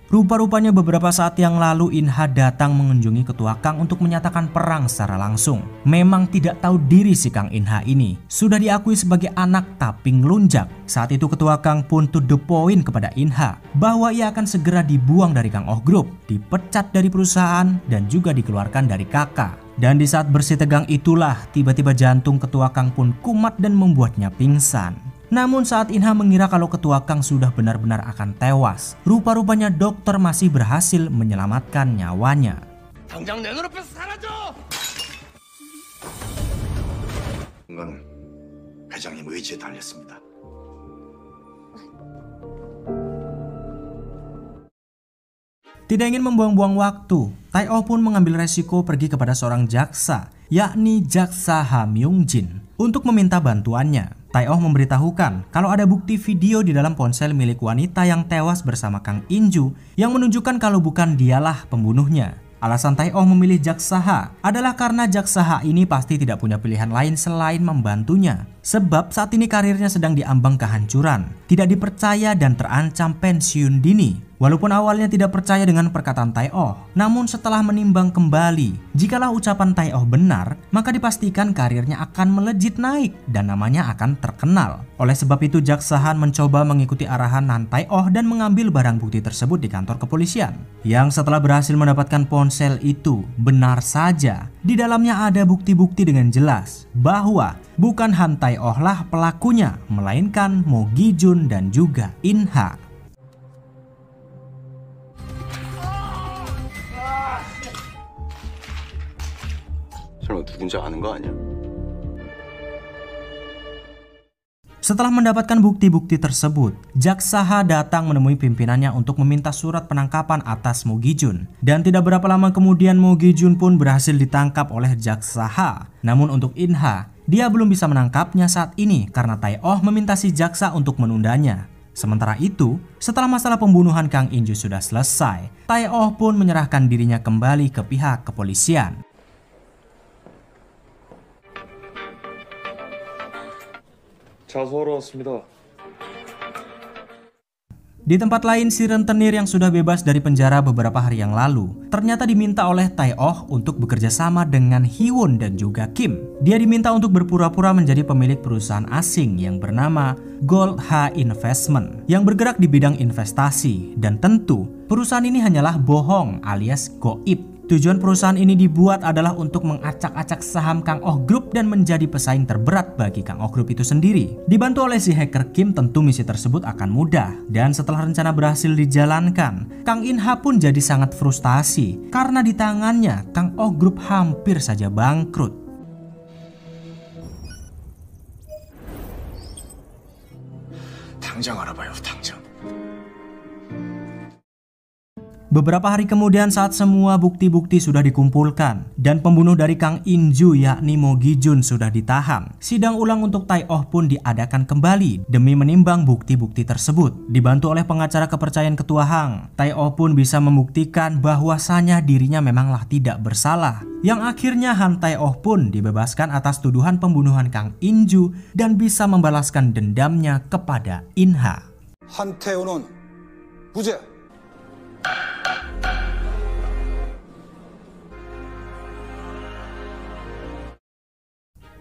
Rupa-rupanya beberapa saat yang lalu Inha datang mengunjungi ketua Kang untuk menyatakan perang secara langsung. Memang tidak tahu diri si Kang Inha ini. Sudah diakui sebagai anak tapi ngelunjak. Saat itu ketua Kang pun to the point kepada Inha bahwa ia akan segera dibuang dari Kang Oh Group, dipecat dari perusahaan dan juga dikeluarkan dari kakak. Dan di saat bersih tegang itulah tiba-tiba jantung ketua Kang pun kumat dan membuatnya pingsan. Namun saat Inha mengira kalau ketua Kang sudah benar-benar akan tewas, rupa-rupanya dokter masih berhasil menyelamatkan nyawanya. 당장 내 눈앞에서 사라져! 이건 회장님 의지에 달렸습니다. Tidak ingin membuang-buang waktu, Tai-oh pun mengambil resiko pergi kepada seorang jaksa, yakni Jaksa Ha Myung-jin, untuk meminta bantuannya. Tai-oh memberitahukan kalau ada bukti video di dalam ponsel milik wanita yang tewas bersama Kang In-ju yang menunjukkan kalau bukan dialah pembunuhnya. Alasan Tai-oh memilih Jaksa Ha adalah karena Jaksa Ha ini pasti tidak punya pilihan lain selain membantunya. Sebab saat ini karirnya sedang diambang kehancuran, tidak dipercaya dan terancam pensiun dini. Walaupun awalnya tidak percaya dengan perkataan Tai-oh, namun setelah menimbang kembali, jikalau ucapan Tai-oh benar, maka dipastikan karirnya akan melejit naik dan namanya akan terkenal. Oleh sebab itu Jaksa Han mencoba mengikuti arahan Nan Tai-oh dan mengambil barang bukti tersebut di kantor kepolisian. Yang setelah berhasil mendapatkan ponsel itu, benar saja, di dalamnya ada bukti-bukti dengan jelas bahwa bukan Han Tai-oh lah pelakunya, melainkan Mo Gi-jun dan juga Inha. 설마 누군지 아는 거 아니야? Setelah mendapatkan bukti-bukti tersebut, Jaksa Ha datang menemui pimpinannya untuk meminta surat penangkapan atas Mo Gi-jun. Dan tidak berapa lama kemudian Mo Gi-jun pun berhasil ditangkap oleh Jaksa Ha. Namun untuk Inha, dia belum bisa menangkapnya saat ini karena Tai-oh meminta si jaksa untuk menundanya. Sementara itu, setelah masalah pembunuhan Kang In-ju sudah selesai, Tai-oh pun menyerahkan dirinya kembali ke pihak kepolisian. 자, 수고하러 왔습니다. Di tempat lain, si rentenir yang sudah bebas dari penjara beberapa hari yang lalu ternyata diminta oleh Tai-oh untuk bekerja sama dengan Hee-won dan juga Kim. Dia diminta untuk berpura-pura menjadi pemilik perusahaan asing yang bernama Gold Ha Investment yang bergerak di bidang investasi, dan tentu perusahaan ini hanyalah bohong alias goib. Tujuan perusahaan ini dibuat adalah untuk mengacak-acak saham Kang Oh Group dan menjadi pesaing terberat bagi Kang Oh Group itu sendiri. Dibantu oleh si hacker Kim, tentu misi tersebut akan mudah. Dan setelah rencana berhasil dijalankan, Kang In-ha pun jadi sangat frustasi karena di tangannya Kang Oh Group hampir saja bangkrut. 당장 알아봐요, 당장. Beberapa hari kemudian saat semua bukti-bukti sudah dikumpulkan dan pembunuh dari Kang In-ju yakni Mo Gi-jun sudah ditahan, sidang ulang untuk Tai-oh pun diadakan kembali demi menimbang bukti-bukti tersebut. Dibantu oleh pengacara kepercayaan ketua Hang, Tai-oh pun bisa membuktikan bahwasanya dirinya memanglah tidak bersalah. Yang akhirnya Han Tai-oh pun dibebaskan atas tuduhan pembunuhan Kang In-ju dan bisa membalaskan dendamnya kepada Inha. 한태호는 무죄.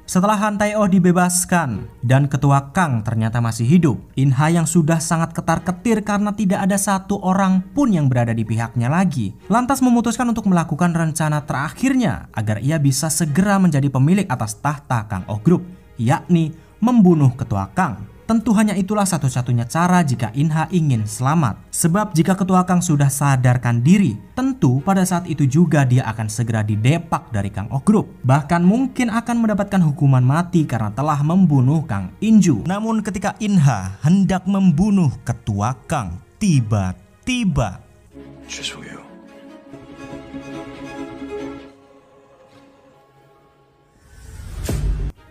Setelah Han Tai-oh dibebaskan dan ketua Kang ternyata masih hidup, Inha yang sudah sangat ketar-ketir karena tidak ada satu orang pun yang berada di pihaknya lagi, lantas memutuskan untuk melakukan rencana terakhirnya agar ia bisa segera menjadi pemilik atas tahta Kang Oh Group, yakni membunuh ketua Kang. Tentu hanya itulah satu-satunya cara jika Inha ingin selamat. Sebab jika ketua Kang sudah sadarkan diri, tentu pada saat itu juga dia akan segera didepak dari Kang Oh Group. Bahkan mungkin akan mendapatkan hukuman mati karena telah membunuh Kang In-ju. Namun ketika Inha hendak membunuh ketua Kang, tiba-tiba 죄송해요.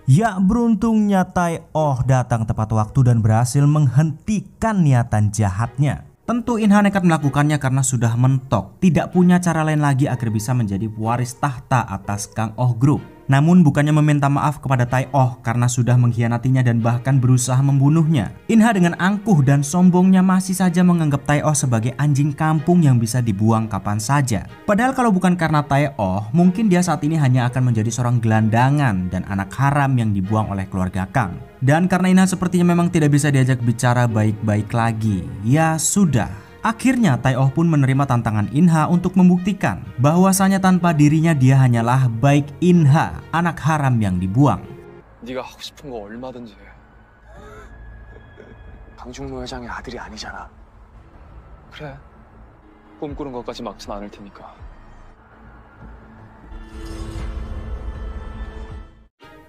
ya, beruntungnya Tai-oh datang tepat waktu dan berhasil menghentikan niatan jahatnya. Tentu Inha nekat melakukannya karena sudah mentok, tidak punya cara lain lagi agar bisa menjadi pewaris tahta atas Kang Oh Group. Namun bukannya meminta maaf kepada Tai-Oh karena sudah mengkhianatinya dan bahkan berusaha membunuhnya, Inha dengan angkuh dan sombongnya masih saja menganggap Tai-Oh sebagai anjing kampung yang bisa dibuang kapan saja. Padahal kalau bukan karena Tai-Oh, mungkin dia saat ini hanya akan menjadi seorang gelandangan dan anak haram yang dibuang oleh keluarga Kang. Dan karena Inha sepertinya memang tidak bisa diajak bicara baik-baik lagi, ya sudah. Akhirnya Tai-Oh pun menerima tantangan Inha untuk membuktikan bahwasanya tanpa dirinya dia hanyalah baik Inha, anak haram yang dibuang. 네가 하고 싶은 거 얼마든지 해. 강중무 회장의 아들이 아니잖아. 그래. 꿈꾸는 것까지 막진 않을 테니까.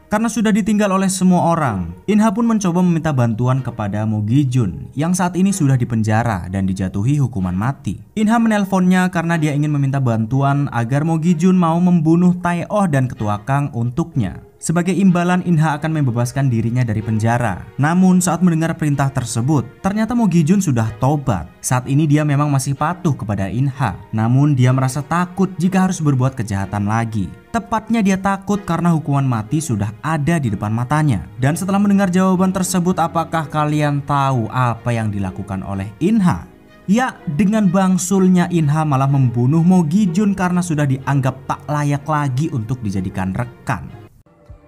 Karena sudah ditinggal oleh semua orang, Inha pun mencoba meminta bantuan kepada Mo Gi-jun yang saat ini sudah dipenjara dan dijatuhi hukuman mati. Inha menelponnya karena dia ingin meminta bantuan agar Mo Gi-jun mau membunuh Tai-Oh dan ketua Kang untuknya. Sebagai imbalan, Inha akan membebaskan dirinya dari penjara. Namun saat mendengar perintah tersebut, ternyata Mo Gi-jun sudah tobat. Saat ini dia memang masih patuh kepada Inha. Namun dia merasa takut jika harus berbuat kejahatan lagi. Tepatnya dia takut karena hukuman mati sudah ada di depan matanya. Dan setelah mendengar jawaban tersebut, apakah kalian tahu apa yang dilakukan oleh Inha? Ya, dengan bangsulnya Inha malah membunuh Mo Gi-jun karena sudah dianggap tak layak lagi untuk dijadikan rekan.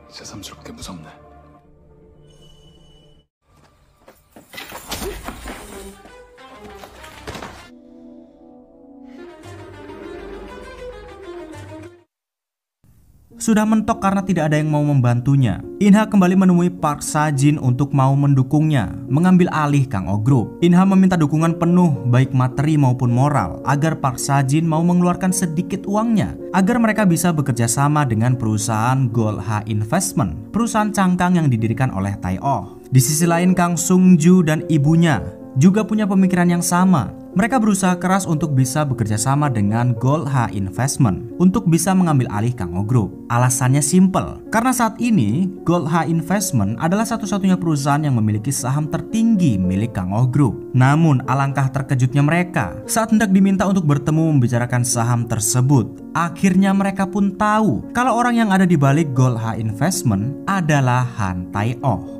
새삼스럽게 무섭네. Sudah mentok karena tidak ada yang mau membantunya. Inha kembali menemui Park Sa-jin untuk mau mendukungnya mengambil alih Kang Oh Group. Inha meminta dukungan penuh baik materi maupun moral agar Park Sa-jin mau mengeluarkan sedikit uangnya agar mereka bisa bekerja sama dengan perusahaan Gold-ha Investment, perusahaan cangkang yang didirikan oleh Tai-Oh. Di sisi lain, Kang Sung-ju dan ibunya juga punya pemikiran yang sama. Mereka berusaha keras untuk bisa bekerja sama dengan Gold-ha Investment untuk bisa mengambil alih Kang Oh Group. Alasannya simple, karena saat ini Gold-ha Investment adalah satu-satunya perusahaan yang memiliki saham tertinggi milik Kang Oh Group. Namun alangkah terkejutnya mereka saat hendak diminta untuk bertemu membicarakan saham tersebut. Akhirnya mereka pun tahu kalau orang yang ada di balik Gold-ha Investment adalah Han Tai-Oh.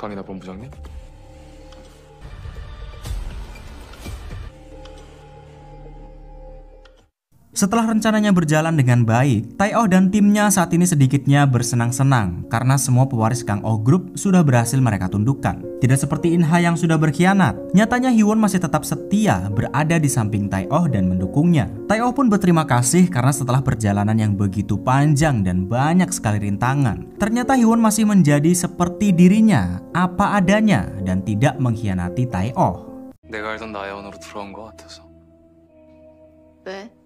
강인하 본부장님? Setelah rencananya berjalan dengan baik, Tai-Oh dan timnya saat ini sedikitnya bersenang-senang karena semua pewaris Kang Oh Group sudah berhasil mereka tundukkan. Tidak seperti Inha yang sudah berkhianat, nyatanya Hyewon masih tetap setia berada di samping Tai-Oh dan mendukungnya. Tai-Oh pun berterima kasih karena setelah perjalanan yang begitu panjang dan banyak sekali rintangan, ternyata Hyewon masih menjadi seperti dirinya, apa adanya dan tidak mengkhianati Tai-Oh. 내가 알던 나야원으로 돌아온 것 같아서. 왜?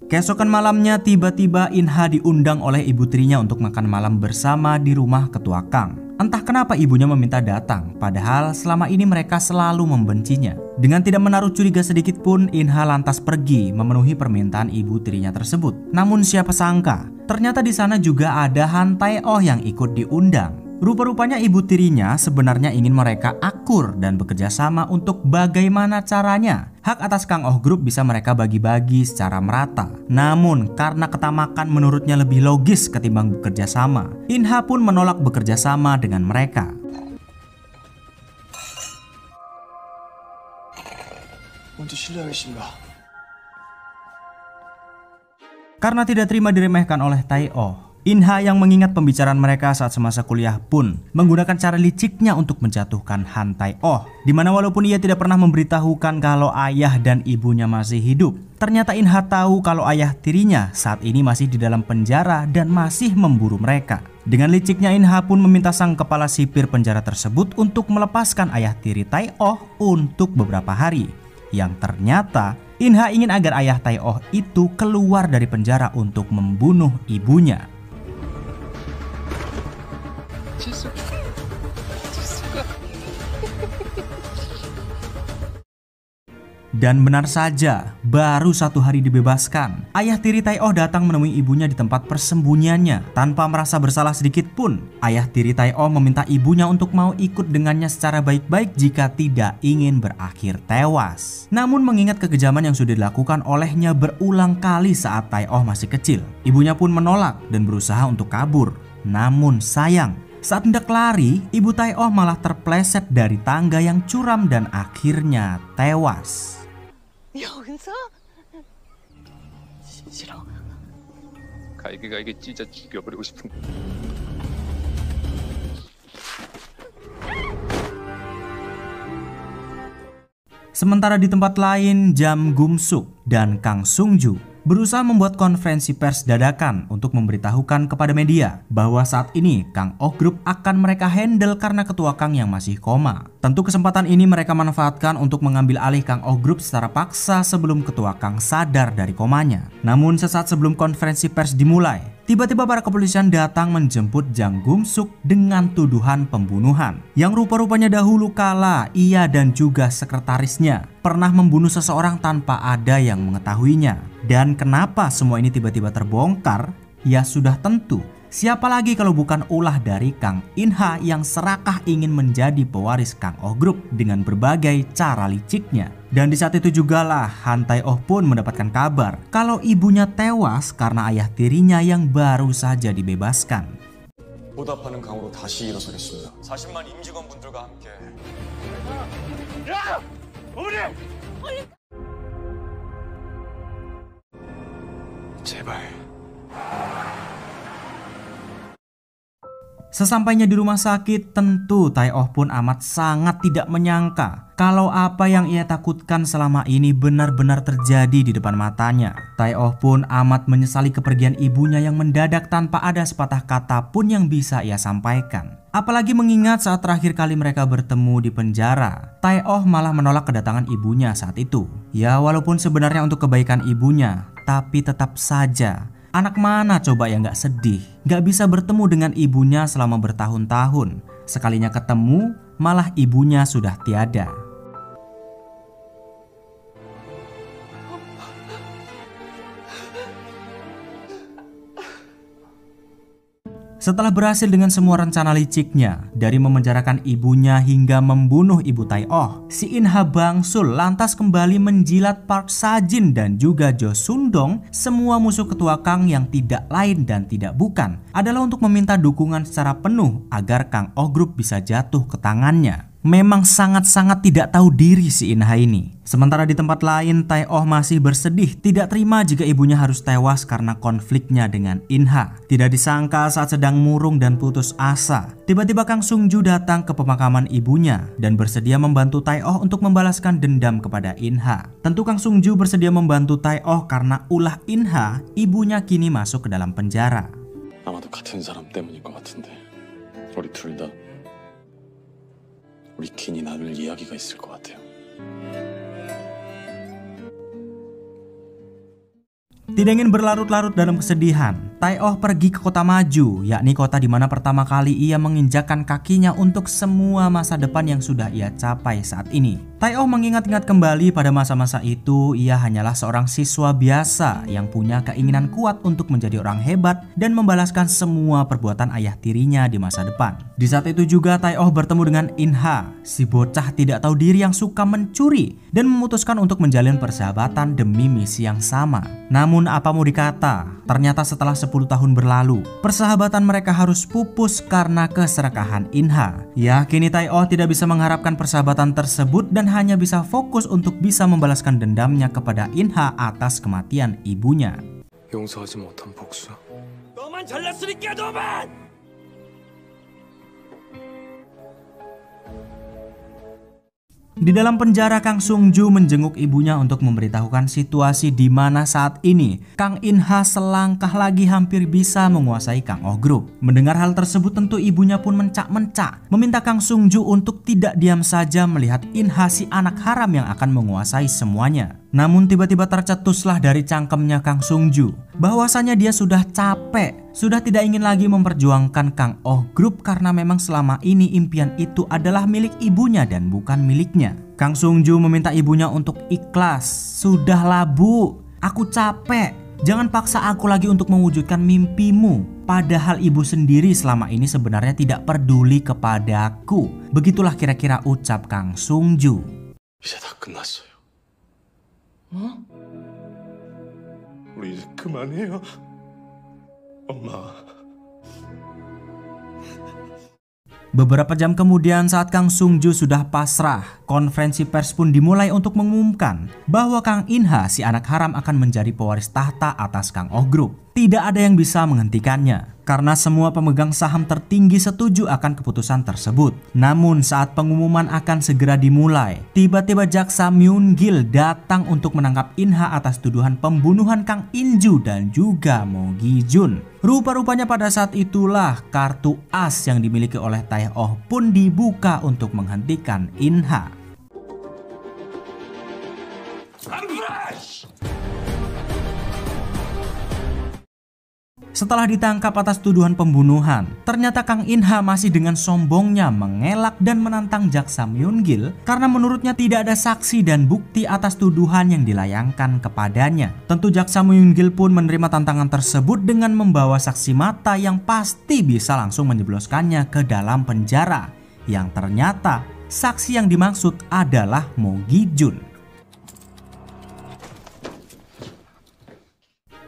Keesokan malamnya tiba-tiba Inha diundang oleh ibu tirinya untuk makan malam bersama di rumah ketua Kang. Entah kenapa ibunya meminta datang, padahal selama ini mereka selalu membencinya. Dengan tidak menaruh curiga sedikit pun, Inha lantas pergi memenuhi permintaan ibu tirinya tersebut. Namun siapa sangka, ternyata di sana juga ada Han Tai-Oh yang ikut diundang. Rupa-rupanya ibu tirinya sebenarnya ingin mereka akur dan bekerja sama untuk bagaimana caranya hak atas Kang Oh Group bisa mereka bagi-bagi secara merata. Namun karena ketamakan menurutnya lebih logis ketimbang bekerja sama, Inha pun menolak bekerja sama dengan mereka. 먼저 실례하겠습니다. Karena tidak terima diremehkan oleh Tai-Oh, Inha yang mengingat pembicaraan mereka saat semasa kuliah pun menggunakan cara liciknya untuk menjatuhkan Han Tai-Oh, dimana walaupun ia tidak pernah memberitahukan kalau ayah dan ibunya masih hidup, ternyata Inha tahu kalau ayah tirinya saat ini masih di dalam penjara dan masih memburu mereka. Dengan liciknya Inha pun meminta sang kepala sipir penjara tersebut untuk melepaskan ayah tiri Tai-Oh untuk beberapa hari. Yang ternyata Inha ingin agar ayah Tai-Oh itu keluar dari penjara untuk membunuh ibunya. Dan benar saja, baru 1 hari dibebaskan, ayah tiri Tai Oh datang menemui ibunya di tempat persembunyiannya. Tanpa merasa bersalah sedikit pun, ayah tiri Tai Oh meminta ibunya untuk mau ikut dengannya secara baik-baik jika tidak ingin berakhir tewas. Namun mengingat kekejaman yang sudah dilakukan olehnya berulang kali saat Tai Oh masih kecil, ibunya pun menolak dan berusaha untuk kabur. Namun sayang, saat hendak lari, ibu Tai Oh malah terpleset dari tangga yang curam dan akhirnya tewas. 여기서? 싫어. 갈게 찢어 죽여버리고 싶은데. Sementara di tempat lain, Jam Gum-suk dan Kang Sung-ju berusaha membuat konferensi pers dadakan untuk memberitahukan kepada media bahwa saat ini Kang Oh Group akan mereka handle karena ketua Kang yang masih koma. Tentu kesempatan ini mereka manfaatkan untuk mengambil alih Kang Oh Group secara paksa sebelum ketua Kang sadar dari komanya. Namun sesaat sebelum konferensi pers dimulai, tiba-tiba para kepolisian datang menjemput Jang Gum-suk dengan tuduhan pembunuhan. Yang rupa-rupanya dahulu kala ia dan juga sekretarisnya pernah membunuh seseorang tanpa ada yang mengetahuinya. Dan kenapa semua ini tiba-tiba terbongkar? Ya sudah tentu, siapa lagi kalau bukan ulah dari Kang In-ha yang serakah ingin menjadi pewaris Kang Oh Group dengan berbagai cara liciknya. Dan di saat itu jugalah Han Tai Oh pun mendapatkan kabar kalau ibunya tewas karena ayah tirinya yang baru saja dibebaskan. 보답하는 강으로 다시 일어서겠습니다. 40만 임직원분들과 함께. 제발. Sesampainya di rumah sakit, tentu Tai Oh pun amat sangat tidak menyangka kalau apa yang ia takutkan selama ini benar-benar terjadi di depan matanya. Tai Oh pun amat menyesali kepergian ibunya yang mendadak tanpa ada sepatah kata pun yang bisa ia sampaikan. Apalagi mengingat saat terakhir kali mereka bertemu di penjara, Tai Oh malah menolak kedatangan ibunya saat itu. Ya walaupun sebenarnya untuk kebaikan ibunya, tapi tetap saja, anak mana coba yang gak sedih, gak bisa bertemu dengan ibunya selama bertahun-tahun. Sekalinya ketemu, malah ibunya sudah tiada. Setelah berhasil dengan semua rencana liciknya, dari memenjarakan ibunya hingga membunuh ibu Tai Oh, si In-ha bangsul lantas kembali menjilat Park Sa-jin dan juga Jo Sun-dong, semua musuh ketua Kang yang tidak lain dan tidak bukan adalah untuk meminta dukungan secara penuh agar Kang Oh Group bisa jatuh ke tangannya. Memang sangat-sangat tidak tahu diri si In-ha ini. Sementara di tempat lain, Tai Oh masih bersedih tidak terima jika ibunya harus tewas karena konfliknya dengan In-ha. Tidak disangka saat sedang murung dan putus asa, tiba-tiba Kang Sung-ju datang ke pemakaman ibunya dan bersedia membantu Tai Oh untuk membalaskan dendam kepada In-ha. Tentu Kang Sung-ju bersedia membantu Tai Oh karena ulah In-ha, ibunya kini masuk ke dalam penjara. 아마도 같은 사람 때문일 것 같은데. 우리 둘 다 우리 긴이 나눌 이야기가 있을 것 같아요. Tidak ingin berlarut-larut dalam kesedihan, Tai Oh pergi ke kota maju, yakni kota di mana pertama kali ia menginjakkan kakinya untuk semua masa depan yang sudah ia capai saat ini. Tai Oh mengingat-ingat kembali pada masa-masa itu ia hanyalah seorang siswa biasa yang punya keinginan kuat untuk menjadi orang hebat dan membalaskan semua perbuatan ayah tirinya di masa depan. Di saat itu juga Tai Oh bertemu dengan In-ha, si bocah tidak tahu diri yang suka mencuri dan memutuskan untuk menjalin persahabatan demi misi yang sama. Namun apa mau dikata, ternyata setelah 10 tahun berlalu, persahabatan mereka harus pupus karena keserakahan In-ha. Ya, kini Tai Oh tidak bisa mengharapkan persahabatan tersebut dan hanya bisa fokus untuk bisa membalaskan dendamnya kepada In-ha atas kematian ibunya. 용서하지 못한 복수. 너만 잘났으니까 너만! Di dalam penjara, Kang Sung-ju menjenguk ibunya untuk memberitahukan situasi di mana saat ini Kang In-ha selangkah lagi hampir bisa menguasai Kang Oh Group. Mendengar hal tersebut tentu ibunya pun mencak-mencak, meminta Kang Sung-ju untuk tidak diam saja melihat In-ha si anak haram yang akan menguasai semuanya. Namun tiba-tiba tercetuslah dari cangkemnya Kang Sungju bahwasanya dia sudah capek, sudah tidak ingin lagi memperjuangkan Kang Oh Group karena memang selama ini impian itu adalah milik ibunya dan bukan miliknya. Kang Sungju meminta ibunya untuk ikhlas. "Sudahlah Bu, aku capek. Jangan paksa aku lagi untuk mewujudkan mimpimu. Padahal ibu sendiri selama ini sebenarnya tidak peduli kepadaku." Begitulah kira-kira ucap Kang Sungju. 이제 다 끝났어요. 우리 이제 그만해요. 엄마. Beberapa jam kemudian saat Kang Sungju sudah pasrah, konferensi pers pun dimulai untuk mengumumkan bahwa Kang In-ha si anak haram akan menjadi pewaris tahta atas Kang Oh Group. Tidak ada yang bisa menghentikannya karena semua pemegang saham tertinggi setuju akan keputusan tersebut. Namun saat pengumuman akan segera dimulai, tiba-tiba jaksa Myung-gil datang untuk menangkap In-ha atas tuduhan pembunuhan Kang In-ju dan juga Mo Gi-jun. Rupa-rupanya pada saat itulah kartu as yang dimiliki oleh Tae-oh pun dibuka untuk menghentikan In-ha. Setelah ditangkap atas tuduhan pembunuhan, ternyata Kang In-ha masih dengan sombongnya mengelak dan menantang jaksa Myung-gil karena menurutnya tidak ada saksi dan bukti atas tuduhan yang dilayangkan kepadanya. Tentu jaksa Myung-gil pun menerima tantangan tersebut dengan membawa saksi mata yang pasti bisa langsung menjebloskannya ke dalam penjara. Yang ternyata saksi yang dimaksud adalah Mo Gi-jun.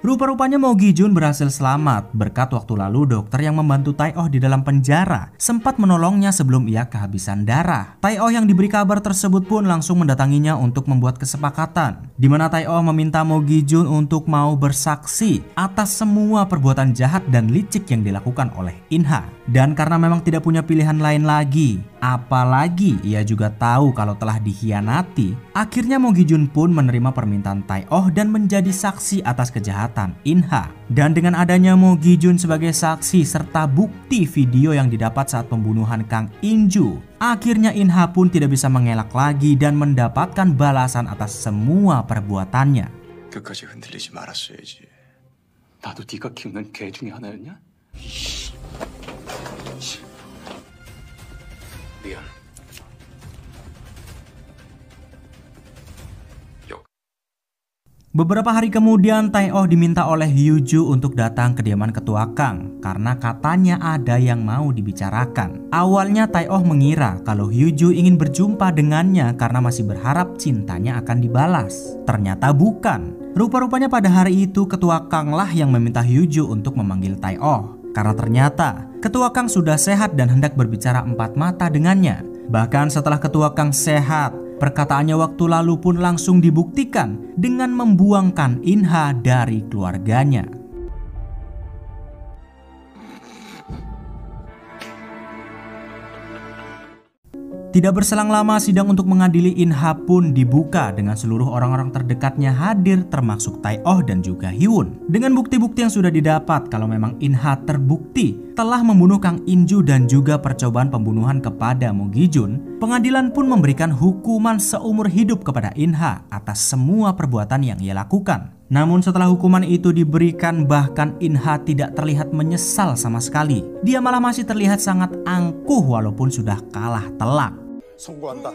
Rupa-rupanya Mo Gi-jun berhasil selamat berkat waktu lalu dokter yang membantu Tae-oh di dalam penjara sempat menolongnya sebelum ia kehabisan darah. Tae-oh yang diberi kabar tersebut pun langsung mendatanginya untuk membuat kesepakatan, di mana Tae-oh meminta Mo Gi-jun untuk mau bersaksi atas semua perbuatan jahat dan licik yang dilakukan oleh In-ha. Dan karena memang tidak punya pilihan lain lagi, apalagi ia juga tahu kalau telah dikhianati, akhirnya Mo Gi-jun pun menerima permintaan Tae-oh dan menjadi saksi atas kejahatan In-ha. Dan dengan adanya Mo Gi-jun sebagai saksi serta bukti video yang didapat saat pembunuhan Kang In-ju, akhirnya In-ha pun tidak bisa mengelak lagi dan mendapatkan balasan atas semua perbuatannya. 끝까지 흔들리지 말았어야지. 나도 네가 키우는 개 중에 하나였냐? 미안. Beberapa hari kemudian Tae-oh diminta oleh Hyu-ju untuk datang ke kediaman ketua Kang karena katanya ada yang mau dibicarakan. Awalnya Tae-oh mengira kalau Hyu-ju ingin berjumpa dengannya karena masih berharap cintanya akan dibalas. Ternyata bukan. Rupa-rupanya pada hari itu ketua Kang lah yang meminta Hyu-ju untuk memanggil Tae-oh. Karena ternyata ketua Kang sudah sehat dan hendak berbicara empat mata dengannya. Bahkan setelah ketua Kang sehat, perkataannya waktu lalu pun langsung dibuktikan dengan membuangkan In-ha dari keluarganya. Tidak berselang lama sidang untuk mengadili In-ha pun dibuka dengan seluruh orang-orang terdekatnya hadir termasuk Tae-oh dan juga Hyun. Dengan bukti-bukti yang sudah didapat kalau memang In-ha terbukti telah membunuh Kang In-ju dan juga percobaan pembunuhan kepada Mo Gi-jun, pengadilan pun memberikan hukuman seumur hidup kepada In-ha atas semua perbuatan yang ia lakukan. Namun setelah hukuman itu diberikan, bahkan In-ha tidak terlihat menyesal sama sekali. Dia malah masih terlihat sangat angkuh walaupun sudah kalah telak. 선고한다.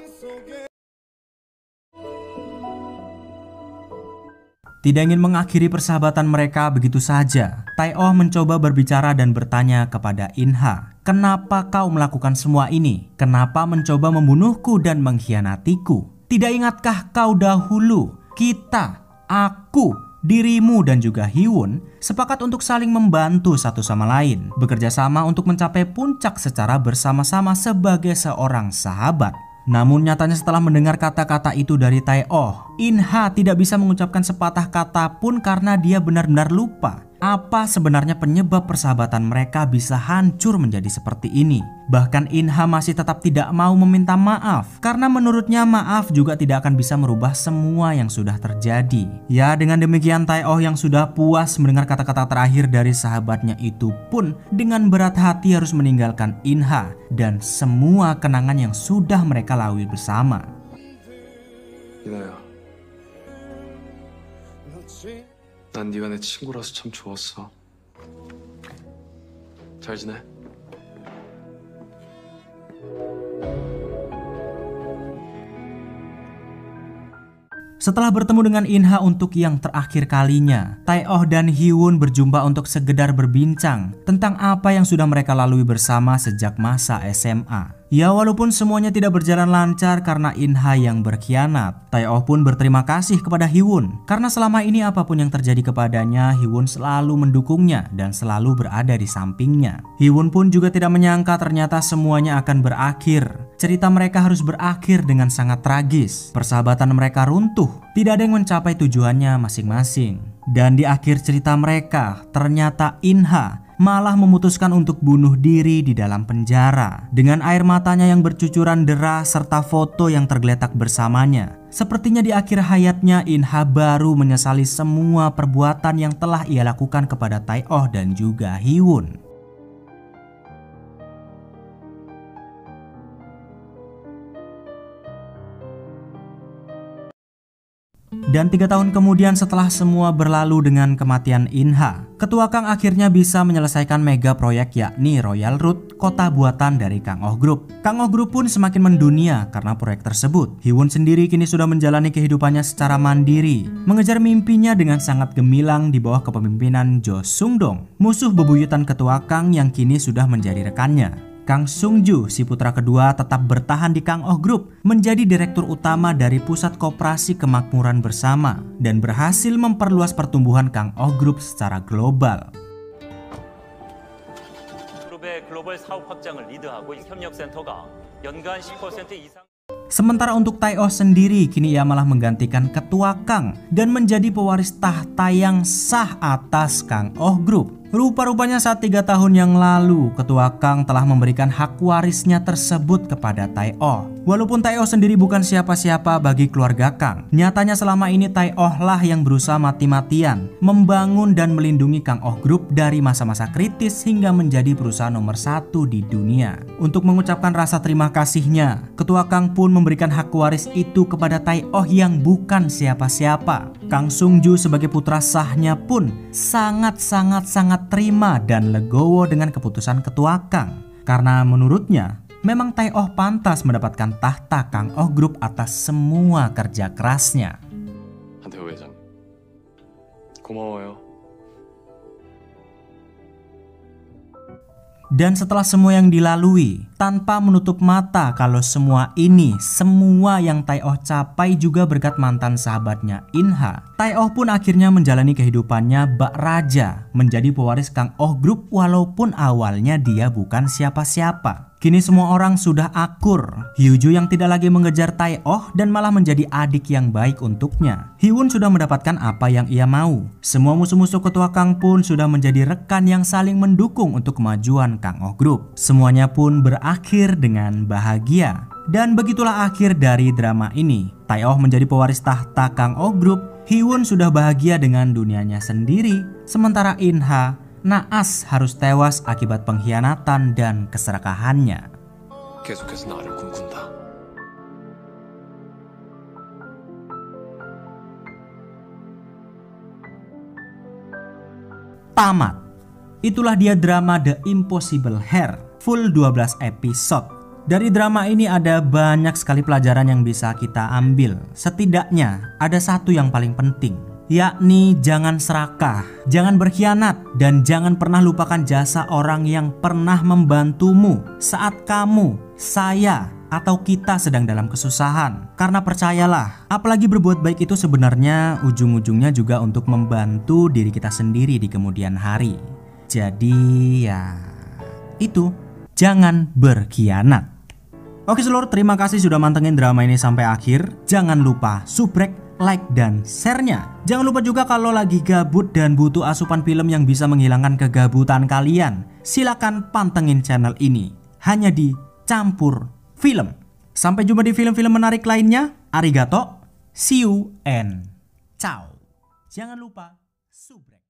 Tidak ingin mengakhiri persahabatan mereka begitu saja, Tae-oh mencoba berbicara dan bertanya kepada In-ha, "Kenapa kau melakukan semua ini? Kenapa mencoba membunuhku dan mengkhianatiku? Tidak ingatkah kau dahulu kita, aku, dirimu dan juga Hyun sepakat untuk saling membantu satu sama lain, bekerja sama untuk mencapai puncak secara bersama-sama sebagai seorang sahabat." Namun nyatanya setelah mendengar kata-kata itu dari Tae-oh, In-ha tidak bisa mengucapkan sepatah kata pun karena dia benar-benar lupa apa sebenarnya penyebab persahabatan mereka bisa hancur menjadi seperti ini. Bahkan In-ha masih tetap tidak mau meminta maaf karena menurutnya maaf juga tidak akan bisa merubah semua yang sudah terjadi. Ya, dengan demikian Tae-oh yang sudah puas mendengar kata-kata terakhir dari sahabatnya itu pun dengan berat hati harus meninggalkan In-ha dan semua kenangan yang sudah mereka lalui bersama. 이나야, 난 네가 내 친구라서 참 좋았어. 잘 지내? Setelah bertemu dengan Inha untuk yang terakhir kalinya, Tae-oh dan Hee-won berjumpa untuk sekedar berbincang tentang apa yang sudah mereka lalui bersama sejak masa SMA. Ya, walaupun semuanya tidak berjalan lancar karena Inha yang berkhianat, Tae-oh pun berterima kasih kepada Hee-won karena selama ini apapun yang terjadi kepadanya, Hee-won selalu mendukungnya dan selalu berada di sampingnya. Hee-won pun juga tidak menyangka ternyata semuanya akan berakhir. Cerita mereka harus berakhir dengan sangat tragis. Persahabatan mereka runtuh, tidak ada yang mencapai tujuannya masing-masing. Dan di akhir cerita mereka, ternyata Inha malah memutuskan untuk bunuh diri di dalam penjara dengan air matanya yang bercucuran deras serta foto yang tergeletak bersamanya. Sepertinya di akhir hayatnya Inha baru menyesali semua perbuatan yang telah ia lakukan kepada Tae-oh dan juga Hee-won. Dan 3 tahun kemudian setelah semua berlalu dengan kematian Inha, Ketua Kang akhirnya bisa menyelesaikan mega proyek yakni Royal Road, kota buatan dari Kang Oh Group. Kang Oh Group pun semakin mendunia karena proyek tersebut. Hee-won sendiri kini sudah menjalani kehidupannya secara mandiri, mengejar mimpinya dengan sangat gemilang di bawah kepemimpinan Jo Sung-dong, musuh bebuyutan Ketua Kang yang kini sudah menjadi rekannya. Kang Sung-ju, si putra kedua, tetap bertahan di Kang Oh Group, menjadi direktur utama dari Pusat Koperasi Kemakmuran Bersama dan berhasil memperluas pertumbuhan Kang Oh Group secara global. 그룹의 글로벌 사업 확장을 리드하고 협력센터가 연간 10% 이상 Sementara untuk Tae-oh sendiri, kini ia malah menggantikan Ketua Kang dan menjadi pewaris tahta yang sah atas Kang Oh Group. Rupa-rupanya saat 3 tahun yang lalu, Ketua Kang telah memberikan hak warisnya tersebut kepada Tae-oh. Walaupun Tae-oh sendiri bukan siapa-siapa bagi keluarga Kang, nyatanya selama ini Tae-oh lah yang berusaha mati-matian membangun dan melindungi Kang Oh Group dari masa-masa kritis hingga menjadi perusahaan nomor 1 di dunia. Untuk mengucapkan rasa terima kasihnya, Ketua Kang pun memberikan hak waris itu kepada Tae-oh yang bukan siapa-siapa. Kang Sung-ju sebagai putra sahnya pun sangat terima dan legowo dengan keputusan Ketua Kang. Karena menurutnya, memang Tae-oh pantas mendapatkan tahta Kang Oh Group atas semua kerja kerasnya. 한태호 회장, 고마워요. Dan setelah semua yang dilalui, tanpa menutup mata kalau semua yang Tae-oh capai juga berkat mantan sahabatnya Inha, Tae-oh pun akhirnya menjalani kehidupannya bak raja, menjadi pewaris Kang Oh Group walaupun awalnya dia bukan siapa-siapa. Kini semua orang sudah akur. Hyu-ju yang tidak lagi mengejar Tae-oh dan malah menjadi adik yang baik untuknya. Hee-won sudah mendapatkan apa yang ia mau. Semua musuh-musuh Ketua Kang pun sudah menjadi rekan yang saling mendukung untuk kemajuan Kang Oh Group. Semuanya pun berakhir dengan bahagia. Dan begitulah akhir dari drama ini. Tae-oh menjadi pewaris tahta Kang Oh Group. Hee-won sudah bahagia dengan dunianya sendiri. Sementara Inha naas harus tewas akibat pengkhianatan dan keserakahannya. 계속해서 나를 꿈꾼다. Tamat. Itulah dia drama The Impossible Hair, full 12 episode. Dari drama ini ada banyak sekali pelajaran yang bisa kita ambil. Setidaknya ada satu yang paling penting, yakni jangan serakah, jangan berkhianat, dan jangan pernah lupakan jasa orang yang pernah membantumu saat kamu, saya, atau kita sedang dalam kesusahan. Karena percayalah, apalagi berbuat baik itu sebenarnya ujung-ujungnya juga untuk membantu diri kita sendiri di kemudian hari. Jadi ya, itu, jangan berkhianat. Oke seluruh, terima kasih sudah mantengin drama ini sampai akhir. Jangan lupa subrek, like, dan share-nya. Jangan lupa juga kalau lagi gabut dan butuh asupan film yang bisa menghilangkan kegabutan kalian, silakan pantengin channel ini. Hanya di Campur Film. Sampai jumpa di film-film menarik lainnya. Arigato, see you and ciao. Jangan lupa subrek.